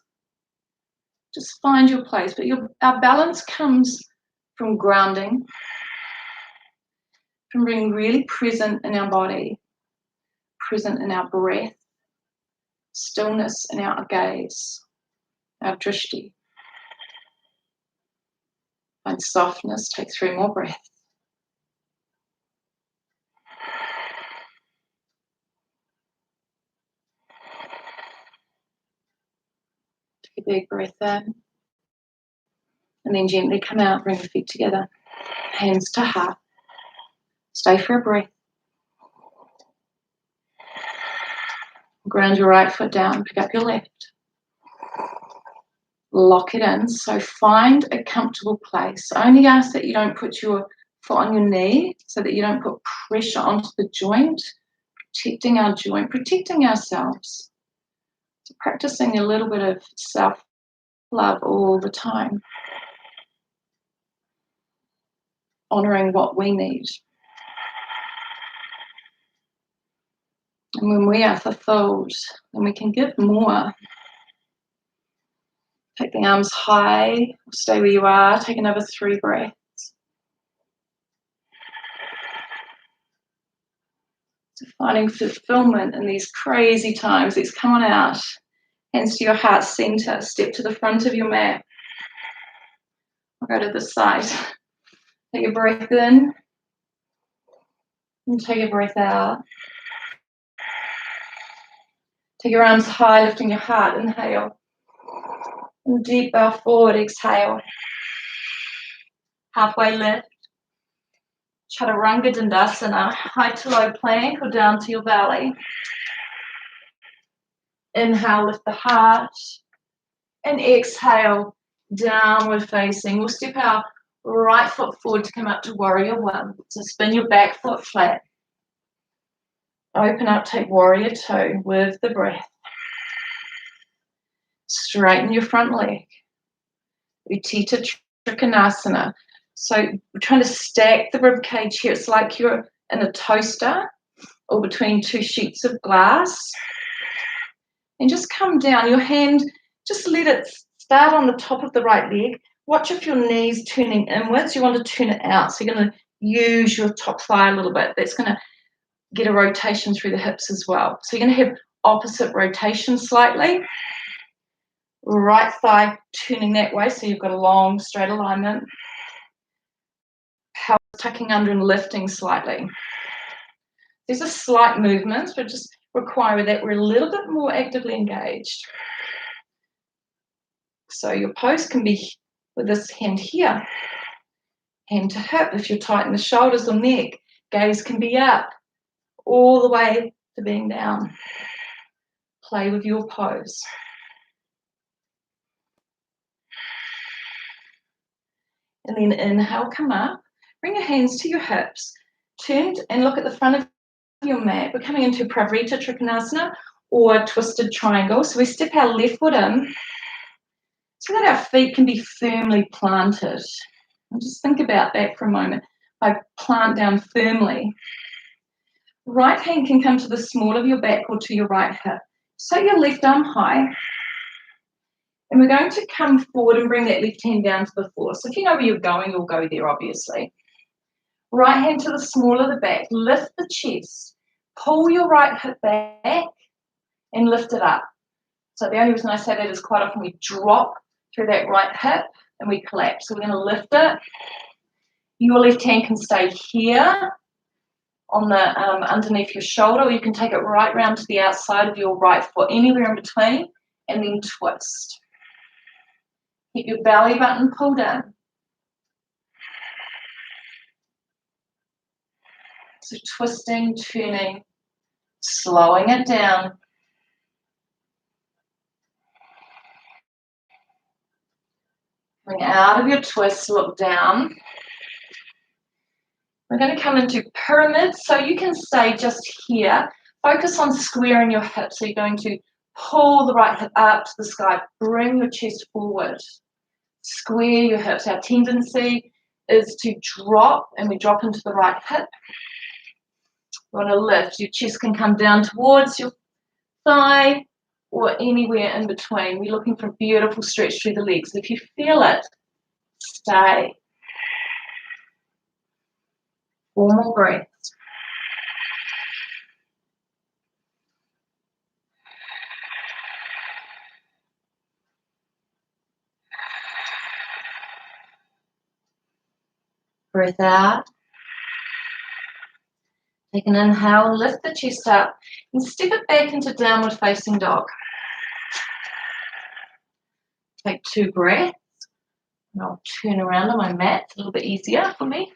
Just find your place, but our balance comes from grounding, from being really present in our body, present in our breath, stillness in our gaze, our drishti. Find softness, take 3 more breaths. Take a big breath in. And then gently come out, bring your feet together. Hands to heart. Stay for a breath. Ground your right foot down, pick up your left. Lock it in. So find a comfortable place. I only ask that you don't put your foot on your knee so that you don't put pressure onto the joint, protecting our joint, protecting ourselves. So practicing a little bit of self-love all the time. Honoring what we need. And when we are fulfilled, then we can give more. Take the arms high, stay where you are, take another 3 breaths. So finding fulfillment in these crazy times. Let's come on out. Hands to your heart center, step to the front of your mat. I'll go to the side. Take a breath in, and take a breath out. Take your arms high, lifting your heart, inhale. And deep bow forward, exhale. Halfway lift. Chaturanga Dandasana, high to low plank or down to your belly. Inhale, lift the heart. And exhale, downward facing. We'll step our right foot forward to come up to warrior 1. So spin your back foot flat. Open up, take warrior 2 with the breath. Straighten your front leg. Utthita Trikonasana. So we're trying to stack the rib cage here. It's like you're in a toaster or between 2 sheets of glass. And just come down. Your hand, just let it start on the top of the right leg. Watch if your knee's turning inwards. You want to turn it out. So you're going to use your top thigh a little bit. That's going to get a rotation through the hips as well. So you're going to have opposite rotation slightly. Right thigh turning that way, so you've got a long, straight alignment. Pelvis tucking under and lifting slightly. These are slight movements, but just require that we're a little bit more actively engaged. So your pose can be with this hand here, hand to hip if you're tight in the shoulders or neck. Gaze can be up, all the way to being down. Play with your pose. And then inhale, come up. Bring your hands to your hips. Turn and look at the front of your mat. We're coming into Pravrita Trikonasana or twisted triangle. So we step our left foot in so that our feet can be firmly planted. And just think about that for a moment. I plant down firmly. Right hand can come to the small of your back or to your right hip. So your left arm high. And we're going to come forward and bring that left hand down to the floor. So if you know where you're going, you'll go there, obviously. Right hand to the small of the back. Lift the chest. Pull your right hip back and lift it up. So the only reason I say that is quite often we drop through that right hip and we collapse. So we're going to lift it. Your left hand can stay here on the underneath your shoulder, or you can take it right round to the outside of your right foot, anywhere in between, and then twist. Keep your belly button pulled in. So twisting, turning, slowing it down. Coming out of your twist, look down. We're going to come into pyramid, so you can stay just here. Focus on squaring your hips. So you're going to pull the right hip up to the sky, bring your chest forward. Square your hips. Our tendency is to drop, and we drop into the right hip. You want to lift. Your chest can come down towards your thigh or anywhere in between. We're looking for a beautiful stretch through the legs. If you feel it, stay. 4 more breaths. Breath out. Take an inhale, lift the chest up, and step it back into downward facing dog. Take 2 breaths, and I'll turn around on my mat. It's a little bit easier for me.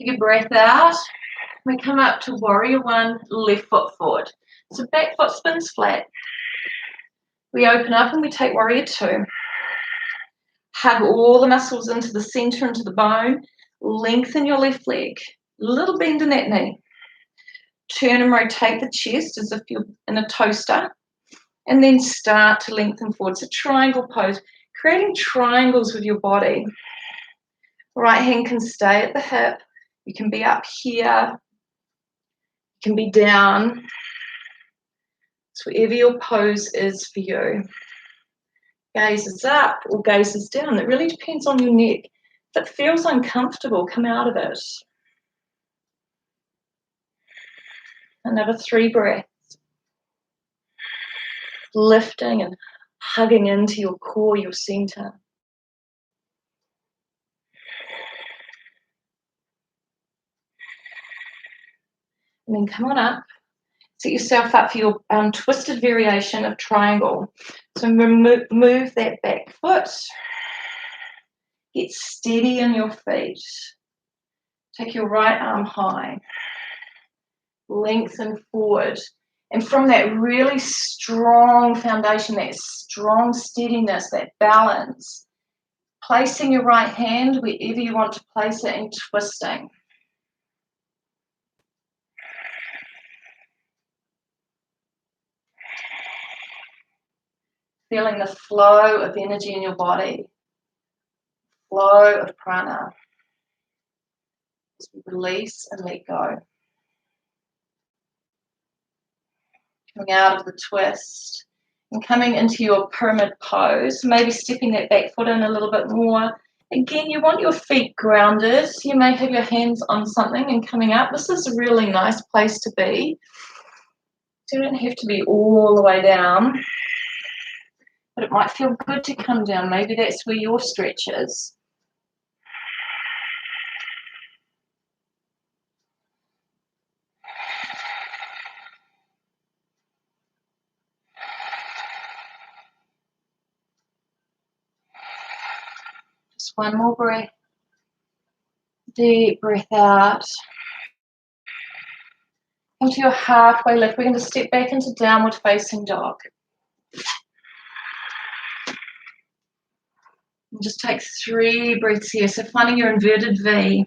Take a breath out. We come up to warrior 1, left foot forward. So back foot spins flat. We open up and we take warrior 2. Hug all the muscles into the center, into the bone. Lengthen your left leg. Little bend in that knee. Turn and rotate the chest as if you're in a toaster. And then start to lengthen forward. It's a triangle pose. Creating triangles with your body. Right hand can stay at the hip. You can be up here. You can be down. It's wherever your pose is for you. Gaze is up or gaze is down. It really depends on your neck. If it feels uncomfortable, come out of it. Another 3 breaths. Lifting and hugging into your core, your center. And then come on up. Set yourself up for your twisted variation of triangle. So move that back foot. Get steady in your feet. Take your right arm high. Lengthen forward. And from that really strong foundation, that strong steadiness, that balance, placing your right hand wherever you want to place it and twisting. Feeling the flow of energy in your body, flow of prana. As we release and let go. Coming out of the twist and coming into your pyramid pose, maybe stepping that back foot in a little bit more. Again, you want your feet grounded. You may have your hands on something and coming up. This is a really nice place to be. So you don't have to be all the way down, but it might feel good to come down. Maybe that's where your stretch is. Just 1 more breath. Deep breath out. Come to your halfway lift. We're going to step back into downward facing dog. And just take 3 breaths here. So finding your inverted V.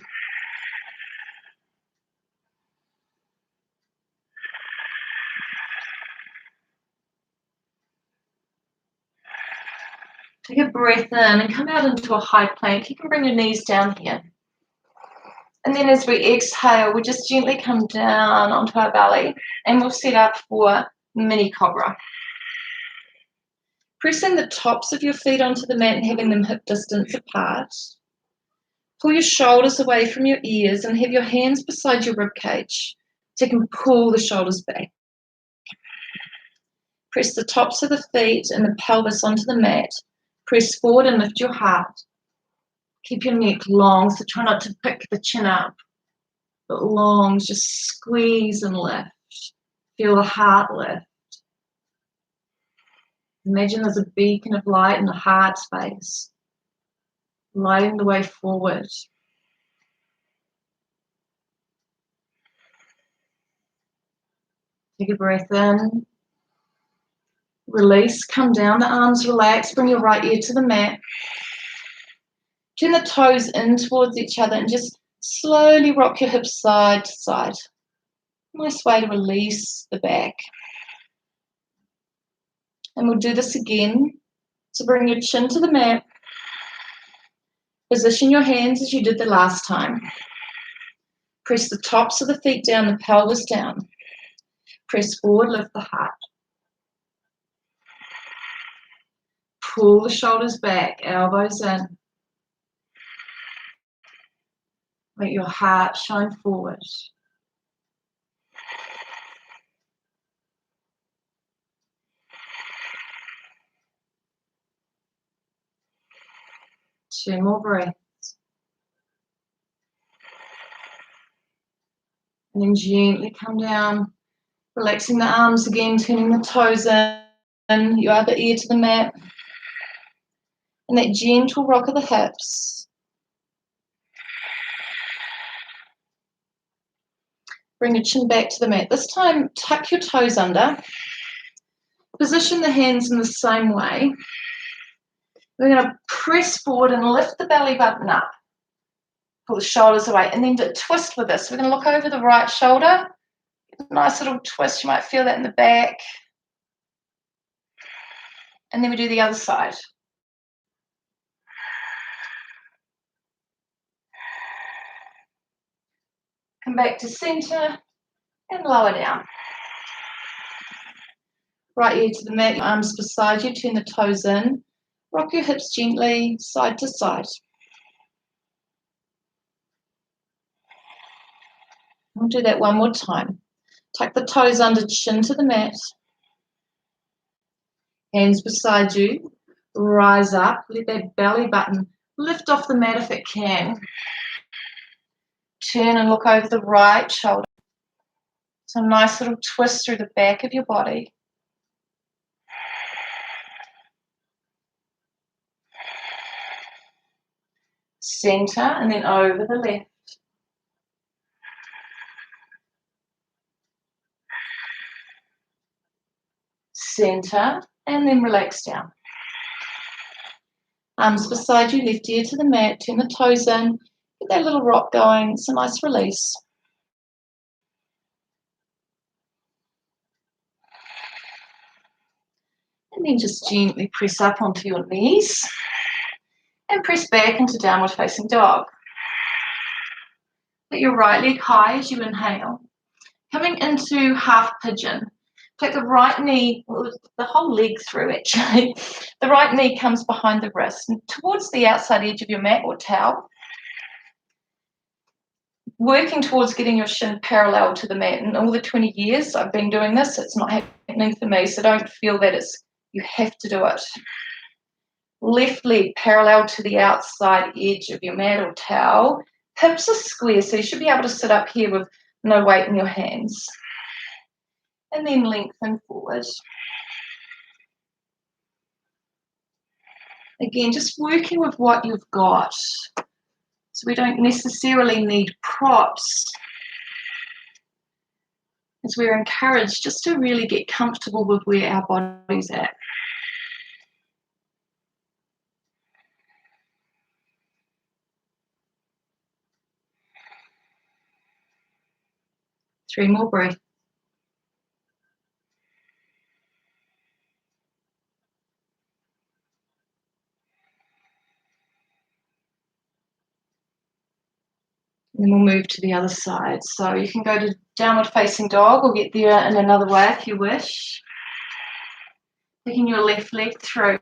Take a breath in and come out into a high plank. You can bring your knees down here. And then as we exhale, we just gently come down onto our belly and we'll set up for mini cobra. Pressing the tops of your feet onto the mat and having them hip distance apart. Pull your shoulders away from your ears and have your hands beside your ribcage so you can pull the shoulders back. Press the tops of the feet and the pelvis onto the mat. Press forward and lift your heart. Keep your neck long, so try not to pick the chin up, but long, just squeeze and lift. Feel the heart lift. Imagine there's a beacon of light in the heart space, lighting the way forward. Take a breath in. Release, come down, the arms relax, bring your right ear to the mat. Turn the toes in towards each other and just slowly rock your hips side to side. Nice way to release the back. And we'll do this again. So bring your chin to the mat. Position your hands as you did the last time. Press the tops of the feet down, the pelvis down. Press forward, lift the heart. Pull the shoulders back, elbows in. Let your heart shine forward. Two more breaths. And then gently come down, relaxing the arms again, turning the toes in, your other ear to the mat. And that gentle rock of the hips. Bring your chin back to the mat. This time, tuck your toes under. Position the hands in the same way. We're going to press forward and lift the belly button up. Pull the shoulders away. And then to twist with this, we're going to look over the right shoulder. Nice little twist. You might feel that in the back. And then we do the other side. Come back to center and lower down. Right ear to the mat, your arms beside you, turn the toes in. Rock your hips gently, side to side. We'll do that one more time. Tuck the toes under, chin to the mat. Hands beside you. Rise up, let that belly button lift off the mat if it can. Turn and look over the right shoulder. Some nice little twist through the back of your body. Center and then over the left. Center and then relax down. Arms beside you, left ear to the mat, turn the toes in, get that little rock going, it's a nice release. And then just gently press up onto your knees and press back into downward facing dog. Let your right leg high as you inhale. Coming into half pigeon. Take the right knee, the whole leg through actually. The right knee comes behind the wrist and towards the outside edge of your mat or towel. Working towards getting your shin parallel to the mat. In all the 20 years I've been doing this, it's not happening for me, so don't feel that you have to do it. Left leg parallel to the outside edge of your mat or towel. Hips are square, so you should be able to sit up here with no weight in your hands. And then lengthen forward. Again, just working with what you've got. So we don't necessarily need props. As we're encouraged just to really get comfortable with where our body's at. Three more breaths. then we'll move to the other side. So you can go to downward facing dog or get there in another way if you wish. Taking your left leg through.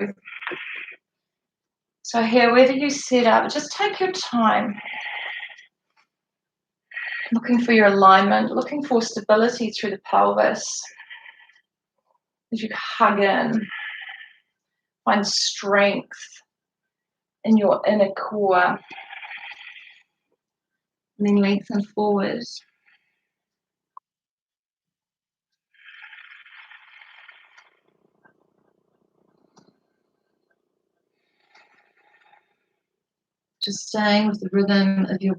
So here, whether you set up, just take your time. Looking for your alignment, looking for stability through the pelvis. As you hug in, find strength in your inner core. And then lengthen forward. Just staying with the rhythm of your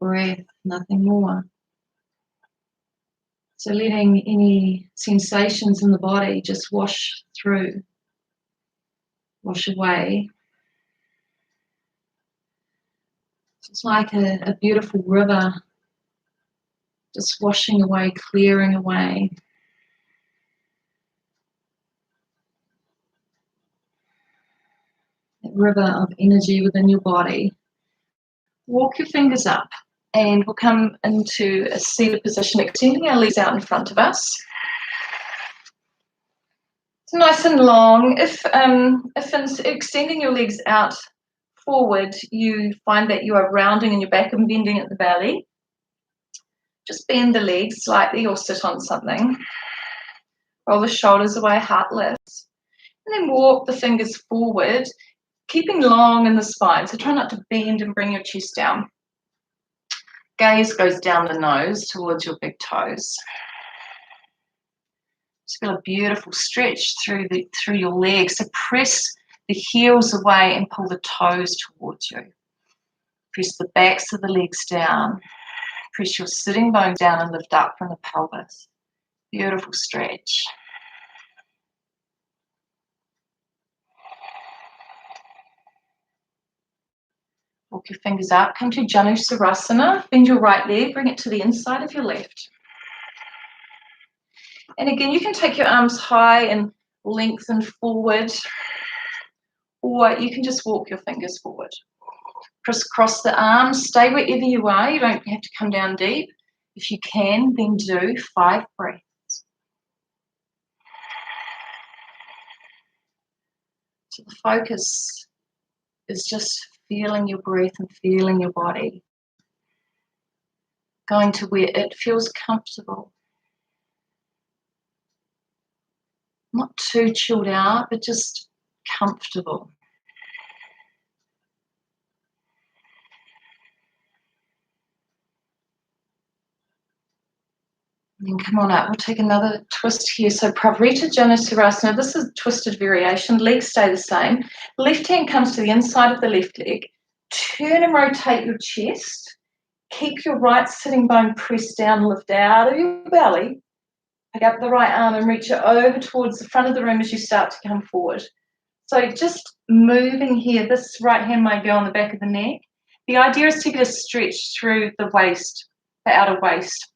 breath, nothing more. So letting any sensations in the body just wash through, wash away. It's like a beautiful river, just washing away, clearing away. That river of energy within your body. Walk your fingers up and we'll come into a seated position, extending our legs out in front of us. It's nice and long. If in extending your legs out forward, you find that you are rounding in your back and bending at the belly, just bend the legs slightly or sit on something. Roll the shoulders away, heart lifts. And then walk the fingers forward, keeping long in the spine. So try not to bend and bring your chest down. Gaze goes down the nose towards your big toes. Just feel a beautiful stretch through your legs. So press the heels away and pull the toes towards you. Press the backs of the legs down. Press your sitting bones down and lift up from the pelvis. Beautiful stretch. Walk your fingers up, come to Janusarasana. Bend your right leg, bring it to the inside of your left. And again, you can take your arms high and lengthen forward, or you can just walk your fingers forward. Crisscross the arms, stay wherever you are. You don't have to come down deep. If you can, then do 5 breaths. So the focus is just feeling your breath and feeling your body. Going to where it feels comfortable. Not too chilled out, but just comfortable. And then come on up, we'll take another twist here. So Pravrita Janusarasana, this is a twisted variation. Legs stay the same. Left hand comes to the inside of the left leg. Turn and rotate your chest. Keep your right sitting bone pressed down, lift out of your belly. Pick up the right arm and reach it over towards the front of the room as you start to come forward. So just moving here, this right hand might go on the back of the neck. The idea is to get a stretch through the waist, the outer waist.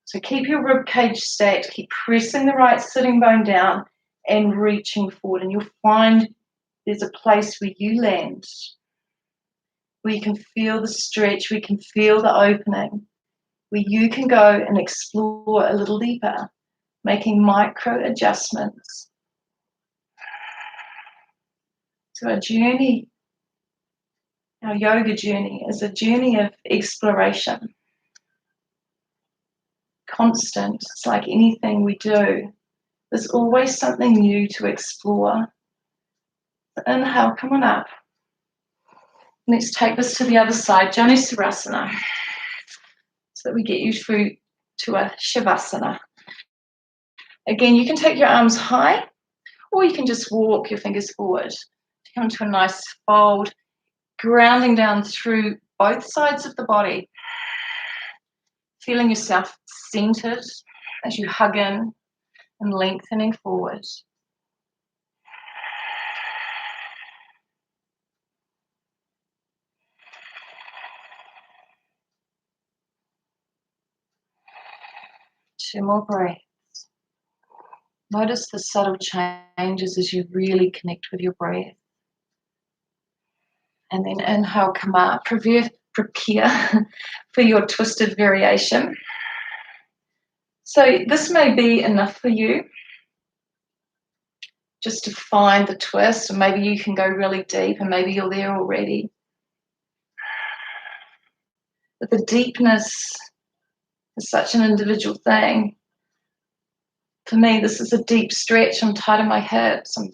So keep your rib cage stacked, keep pressing the right sitting bone down and reaching forward. And you'll find there's a place where you land, where you can feel the stretch, where you can feel the opening, where you can go and explore a little deeper, making micro adjustments. So our journey, our yoga journey, is a journey of exploration. Constant. It's like anything we do. There's always something new to explore. So inhale, come on up. Let's take this to the other side, Janusarasana, so that we get you through to a Shavasana. Again, you can take your arms high, or you can just walk your fingers forward to come to a nice fold, grounding down through both sides of the body. Feeling yourself centered as you hug in and lengthening forward. Two more breaths. Notice the subtle changes as you really connect with your breath. And then inhale, come up. prepare for your twisted variation. So this may be enough for you, just to find the twist, or maybe you can go really deep and maybe you're there already. But the deepness is such an individual thing. For me, this is a deep stretch. I'm tight in my hips. I'm a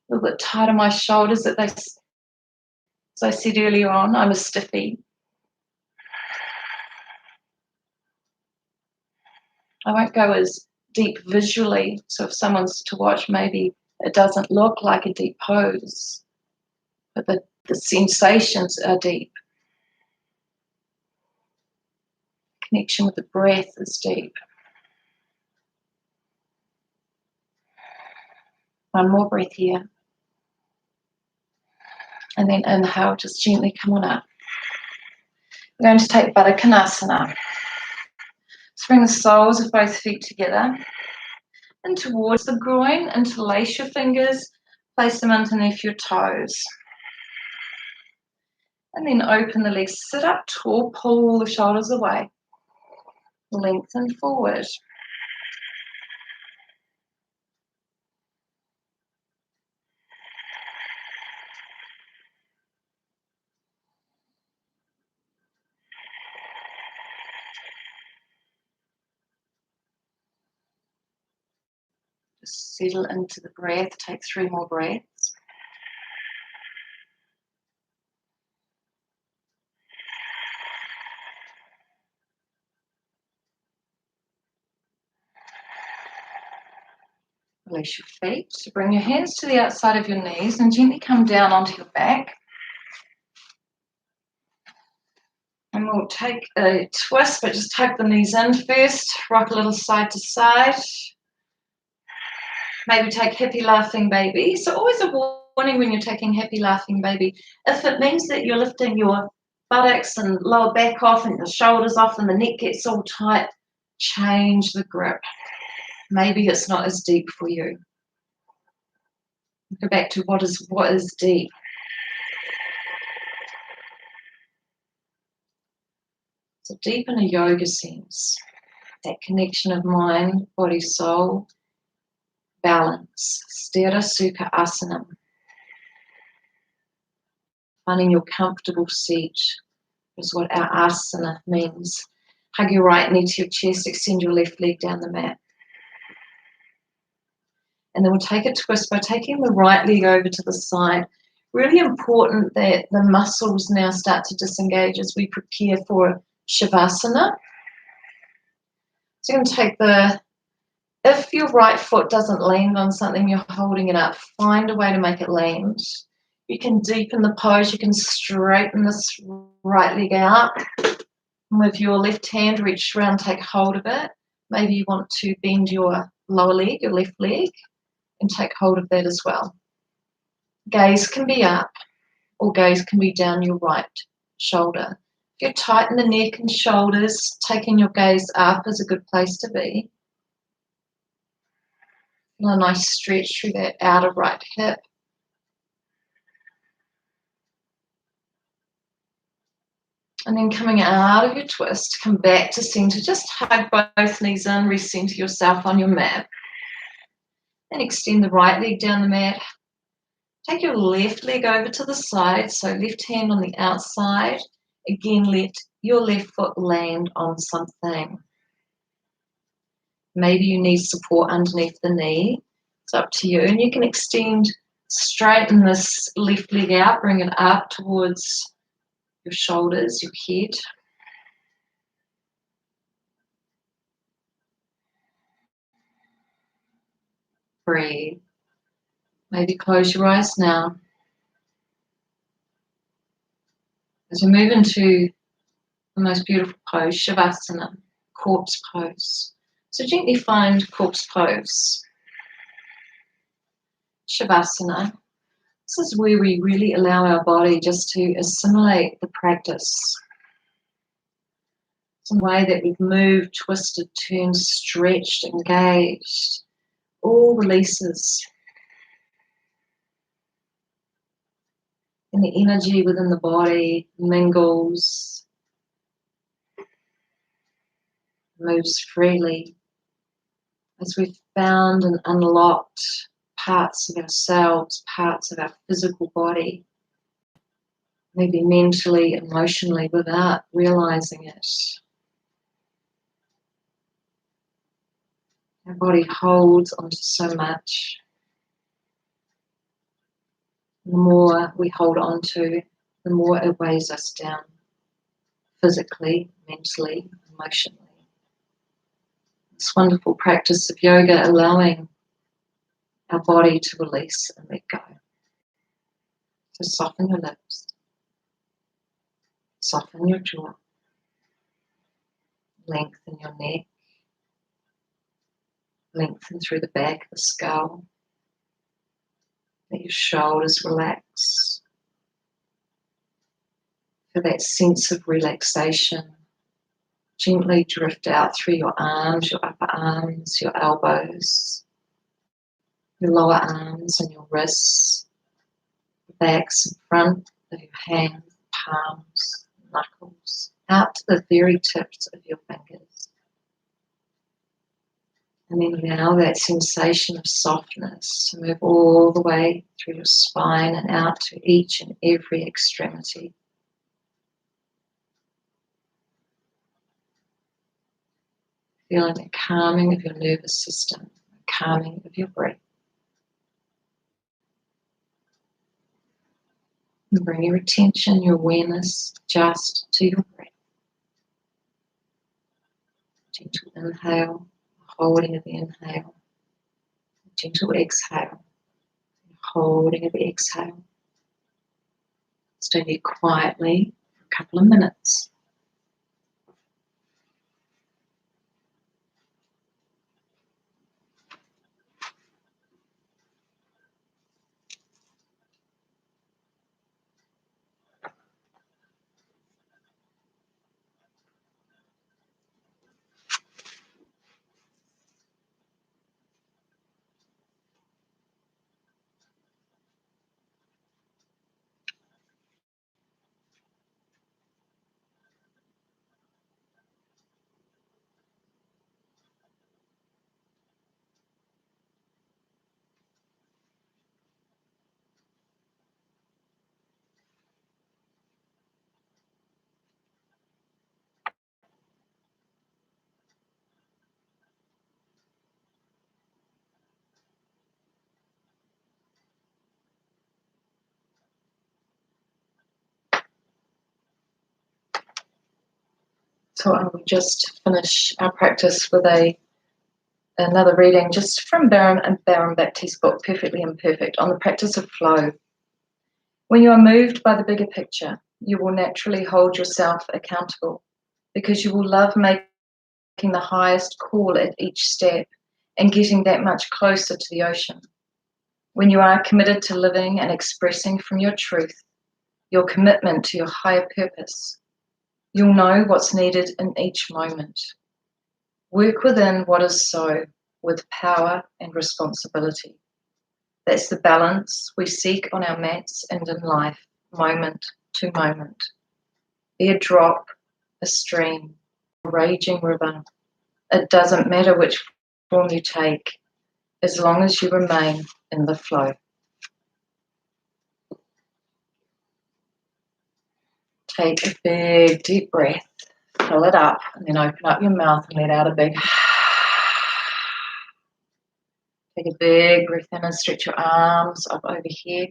little bit tight in my shoulders. As I said earlier on, I'm a stiffy. I won't go as deep visually. So if someone's to watch, maybe it doesn't look like a deep pose, but the sensations are deep. Connection with the breath is deep. One more breath here. And then inhale, just gently come on up. We're going to take Baddha Konasana. Let's bring the soles of both feet together and towards the groin. Interlace your fingers, place them underneath your toes. And then open the legs, sit up tall, pull the shoulders away. Lengthen forward. Just settle into the breath, take 3 more breaths. Release your feet. So bring your hands to the outside of your knees and gently come down onto your back. And we'll take a twist, but just tuck the knees in first. Rock a little side to side. Maybe take happy laughing baby. So always a warning when you're taking happy laughing baby. If it means that you're lifting your buttocks and lower back off and your shoulders off and the neck gets all tight, change the grip. Maybe it's not as deep for you. Go back to what is deep. So deep in a yoga sense, that connection of mind, body, soul, balance, Sthira Sukha Asana. Finding your comfortable seat is what our asana means. Hug your right knee to your chest, extend your left leg down the mat. And then we'll take a twist by taking the right leg over to the side. Really important that the muscles now start to disengage as we prepare for Shavasana. So you're going to take if your right foot doesn't land on something, you're holding it up. Find a way to make it land. You can deepen the pose. You can straighten this right leg out. And with your left hand, reach around, take hold of it. Maybe you want to bend your lower leg, your left leg, and take hold of that as well. Gaze can be up or gaze can be down your right shoulder. If you're tight in the neck and shoulders, taking your gaze up is a good place to be. Feel a nice stretch through that outer right hip. And then coming out of your twist, come back to center. Just hug both knees in, recenter yourself on your mat. And extend the right leg down the mat. Take your left leg over to the side, so left hand on the outside. Again, let your left foot land on something. Maybe you need support underneath the knee. It's up to you. And you can straighten this left leg out, bring it up towards your shoulders, your head. Breathe. Maybe close your eyes now. As we move into the most beautiful pose, Shavasana, corpse pose. So gently find corpse pose. Shavasana. This is where we really allow our body just to assimilate the practice. Some way that we've moved, twisted, turned, stretched, engaged. All releases. And the energy within the body mingles, moves freely as we've found and unlocked parts of ourselves, parts of our physical body, maybe mentally, emotionally, without realizing it. Our body holds onto so much. The more we hold on to, the more it weighs us down, physically, mentally, emotionally. This wonderful practice of yoga, allowing our body to release and let go. So soften your lips, soften your jaw, lengthen your neck, lengthen through the back of the skull. Let your shoulders relax. Feel that sense of relaxation gently drift out through your arms, your upper arms, your elbows, your lower arms and your wrists, the backs and front of your hands, palms, knuckles, out to the very tips of your fingers. And then allow that sensation of softness to move all the way through your spine and out to each and every extremity. Feeling the calming of your nervous system, the calming of your breath. And bring your attention, your awareness just to your breath. Gentle inhale, holding of the inhale. Gentle exhale, holding of the exhale. Stay there quietly for a couple of minutes. So I will just finish our practice with another reading just from Baron and Baron Bhakti's book, Perfectly Imperfect, on the practice of flow. When you are moved by the bigger picture, you will naturally hold yourself accountable because you will love making the highest call at each step and getting that much closer to the ocean. When you are committed to living and expressing from your truth, your commitment to your higher purpose, you'll know what's needed in each moment. Work within what is so, with power and responsibility. That's the balance we seek on our mats and in life, moment to moment. Be a drop, a stream, a raging river. It doesn't matter which form you take, as long as you remain in the flow. Take a big deep breath, fill it up, and then open up your mouth and let out a big Take a big breath in and stretch your arms up overhead.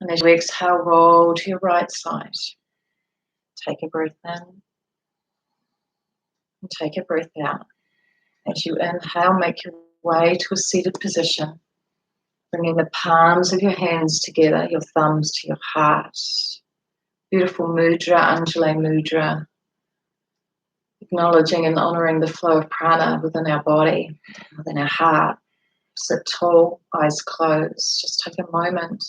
And as you exhale, roll to your right side. Take a breath in and take a breath out. As you inhale, make your way to a seated position. Bringing the palms of your hands together, your thumbs to your heart. Beautiful mudra, Anjali mudra. Acknowledging and honoring the flow of prana within our body, within our heart. Sit tall, eyes closed. Just take a moment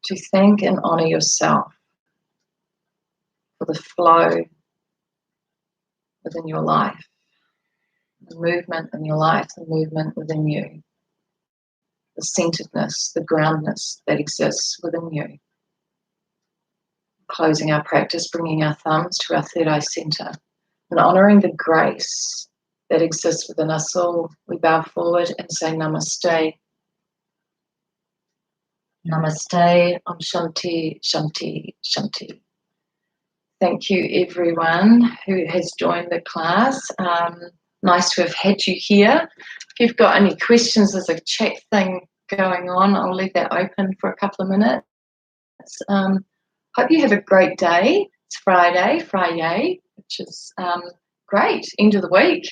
to thank and honor yourself for the flow within your life, the movement in your life, the movement within you, the centeredness, the groundedness that exists within you. Closing our practice, bringing our thumbs to our third eye center. And honouring the grace that exists within us all, we bow forward and say Namaste. Namaste, Om Shanti, Shanti, Shanti. Thank you everyone who has joined the class. Nice to have had you here. If you've got any questions, there's a chat thing going on. I'll leave that open for a couple of minutes. Hope you have a great day. It's Friday, which is great, end of the week.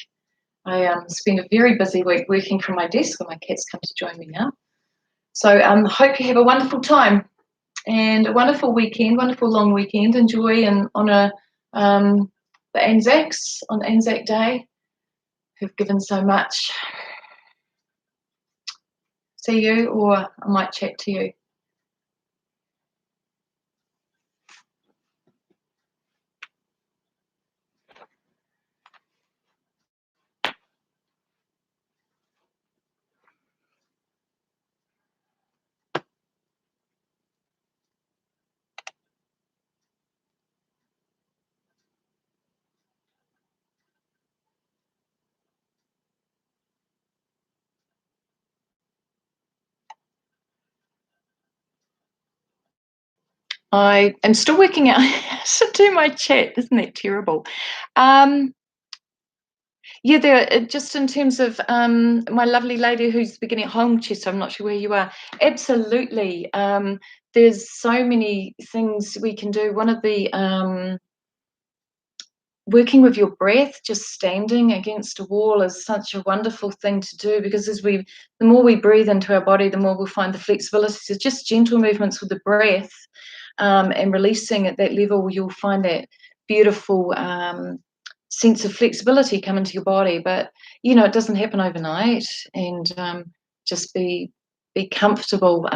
I spent a very busy week working from my desk when my cat's come to join me now. So hope you have a wonderful time and a wonderful weekend, wonderful long weekend. Enjoy and honour the Anzacs on Anzac Day who've given so much. See you, or I might chat to you. I am still working out how to do my chat. Isn't that terrible? Yeah, there. Just in terms of my lovely lady who's beginning at home, Chester, I'm not sure where you are. Absolutely. There's so many things we can do. One of the working with your breath, just standing against a wall is such a wonderful thing to do, because the more we breathe into our body, the more we'll find the flexibility. So just gentle movements with the breath and releasing at that level, you'll find that beautiful sense of flexibility come into your body. But it doesn't happen overnight, and just be comfortable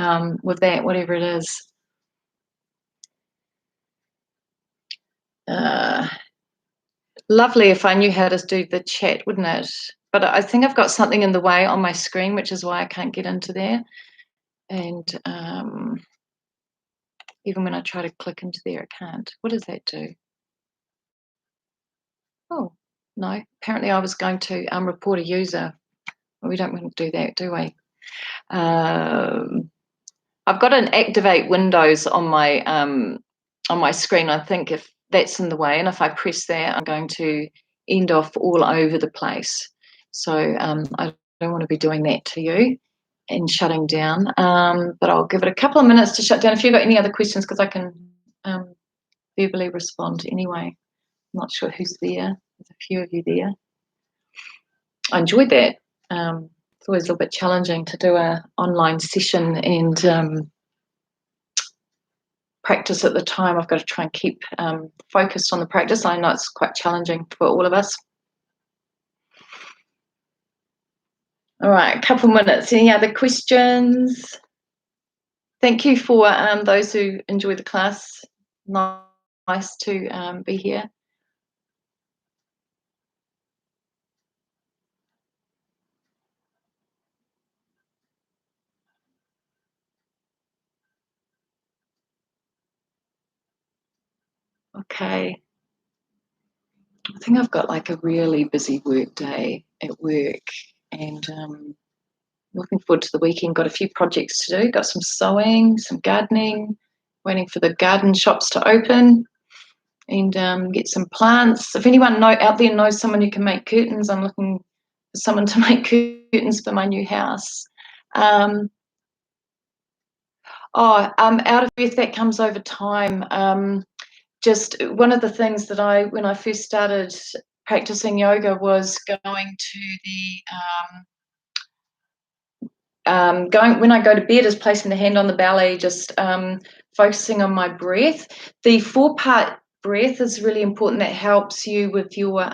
with that, whatever it is. Lovely if I knew how to do the chat, wouldn't it? But I think I've got something in the way on my screen, which is why I can't get into there. And even when I try to click into there, I can't. What does that do? Oh, no. Apparently I was going to report a user. Well, we don't want to do that, do we? I've got an activate Windows on my screen. I think if that's in the way, and if I press that, I'm going to end off all over the place. So I don't want to be doing that to you and shutting down. But I'll give it a couple of minutes to shut down. If you've got any other questions, because I can verbally respond anyway. I'm not sure who's there. There's a few of you there. I enjoyed that. It's always a little bit challenging to do an online session and practice at the time. I've got to try and keep focused on the practice. I know it's quite challenging for all of us. All right, a couple minutes. Any other questions? Thank you for those who enjoy the class. Nice to be here. Okay. I think I've got like a really busy work day at work, and looking forward to the weekend. Got a few projects to do. Got some sewing, some gardening, waiting for the garden shops to open, and get some plants. If anyone out there knows someone who can make curtains, I'm looking for someone to make curtains for my new house. Out of breath, that comes over time. Just one of the things that when I first started practicing yoga was going to the when I go to bed is placing the hand on the belly, just focusing on my breath. The 4-part breath is really important. That helps you with your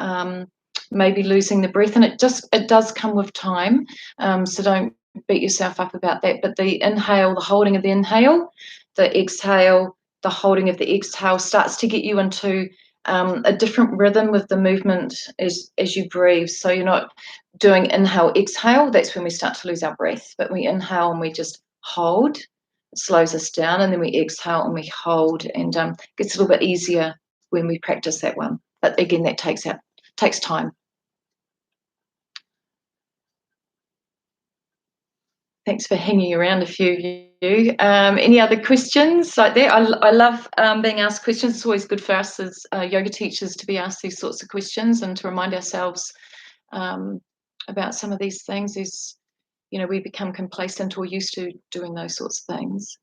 maybe losing the breath, and it does come with time. So don't beat yourself up about that. But the inhale, the holding of the inhale, the exhale, the holding of the exhale starts to get you into a different rhythm with the movement as you breathe. So you're not doing inhale, exhale. That's when we start to lose our breath. But we inhale and we just hold. It slows us down, and then we exhale and we hold, and it gets a little bit easier when we practice that one. But again, that takes out takes time. Thanks for hanging around, a few of you. Any other questions like that? I love being asked questions. It's always good for us as yoga teachers to be asked these sorts of questions and to remind ourselves about some of these things. Is, you know, we become complacent or used to doing those sorts of things.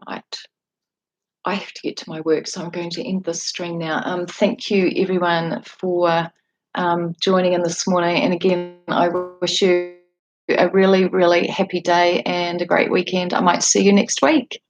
Right. I have to get to my work, so I'm going to end this stream now. Thank you, everyone, for joining in this morning. And again, I wish you a really, really happy day and a great weekend. I might see you next week.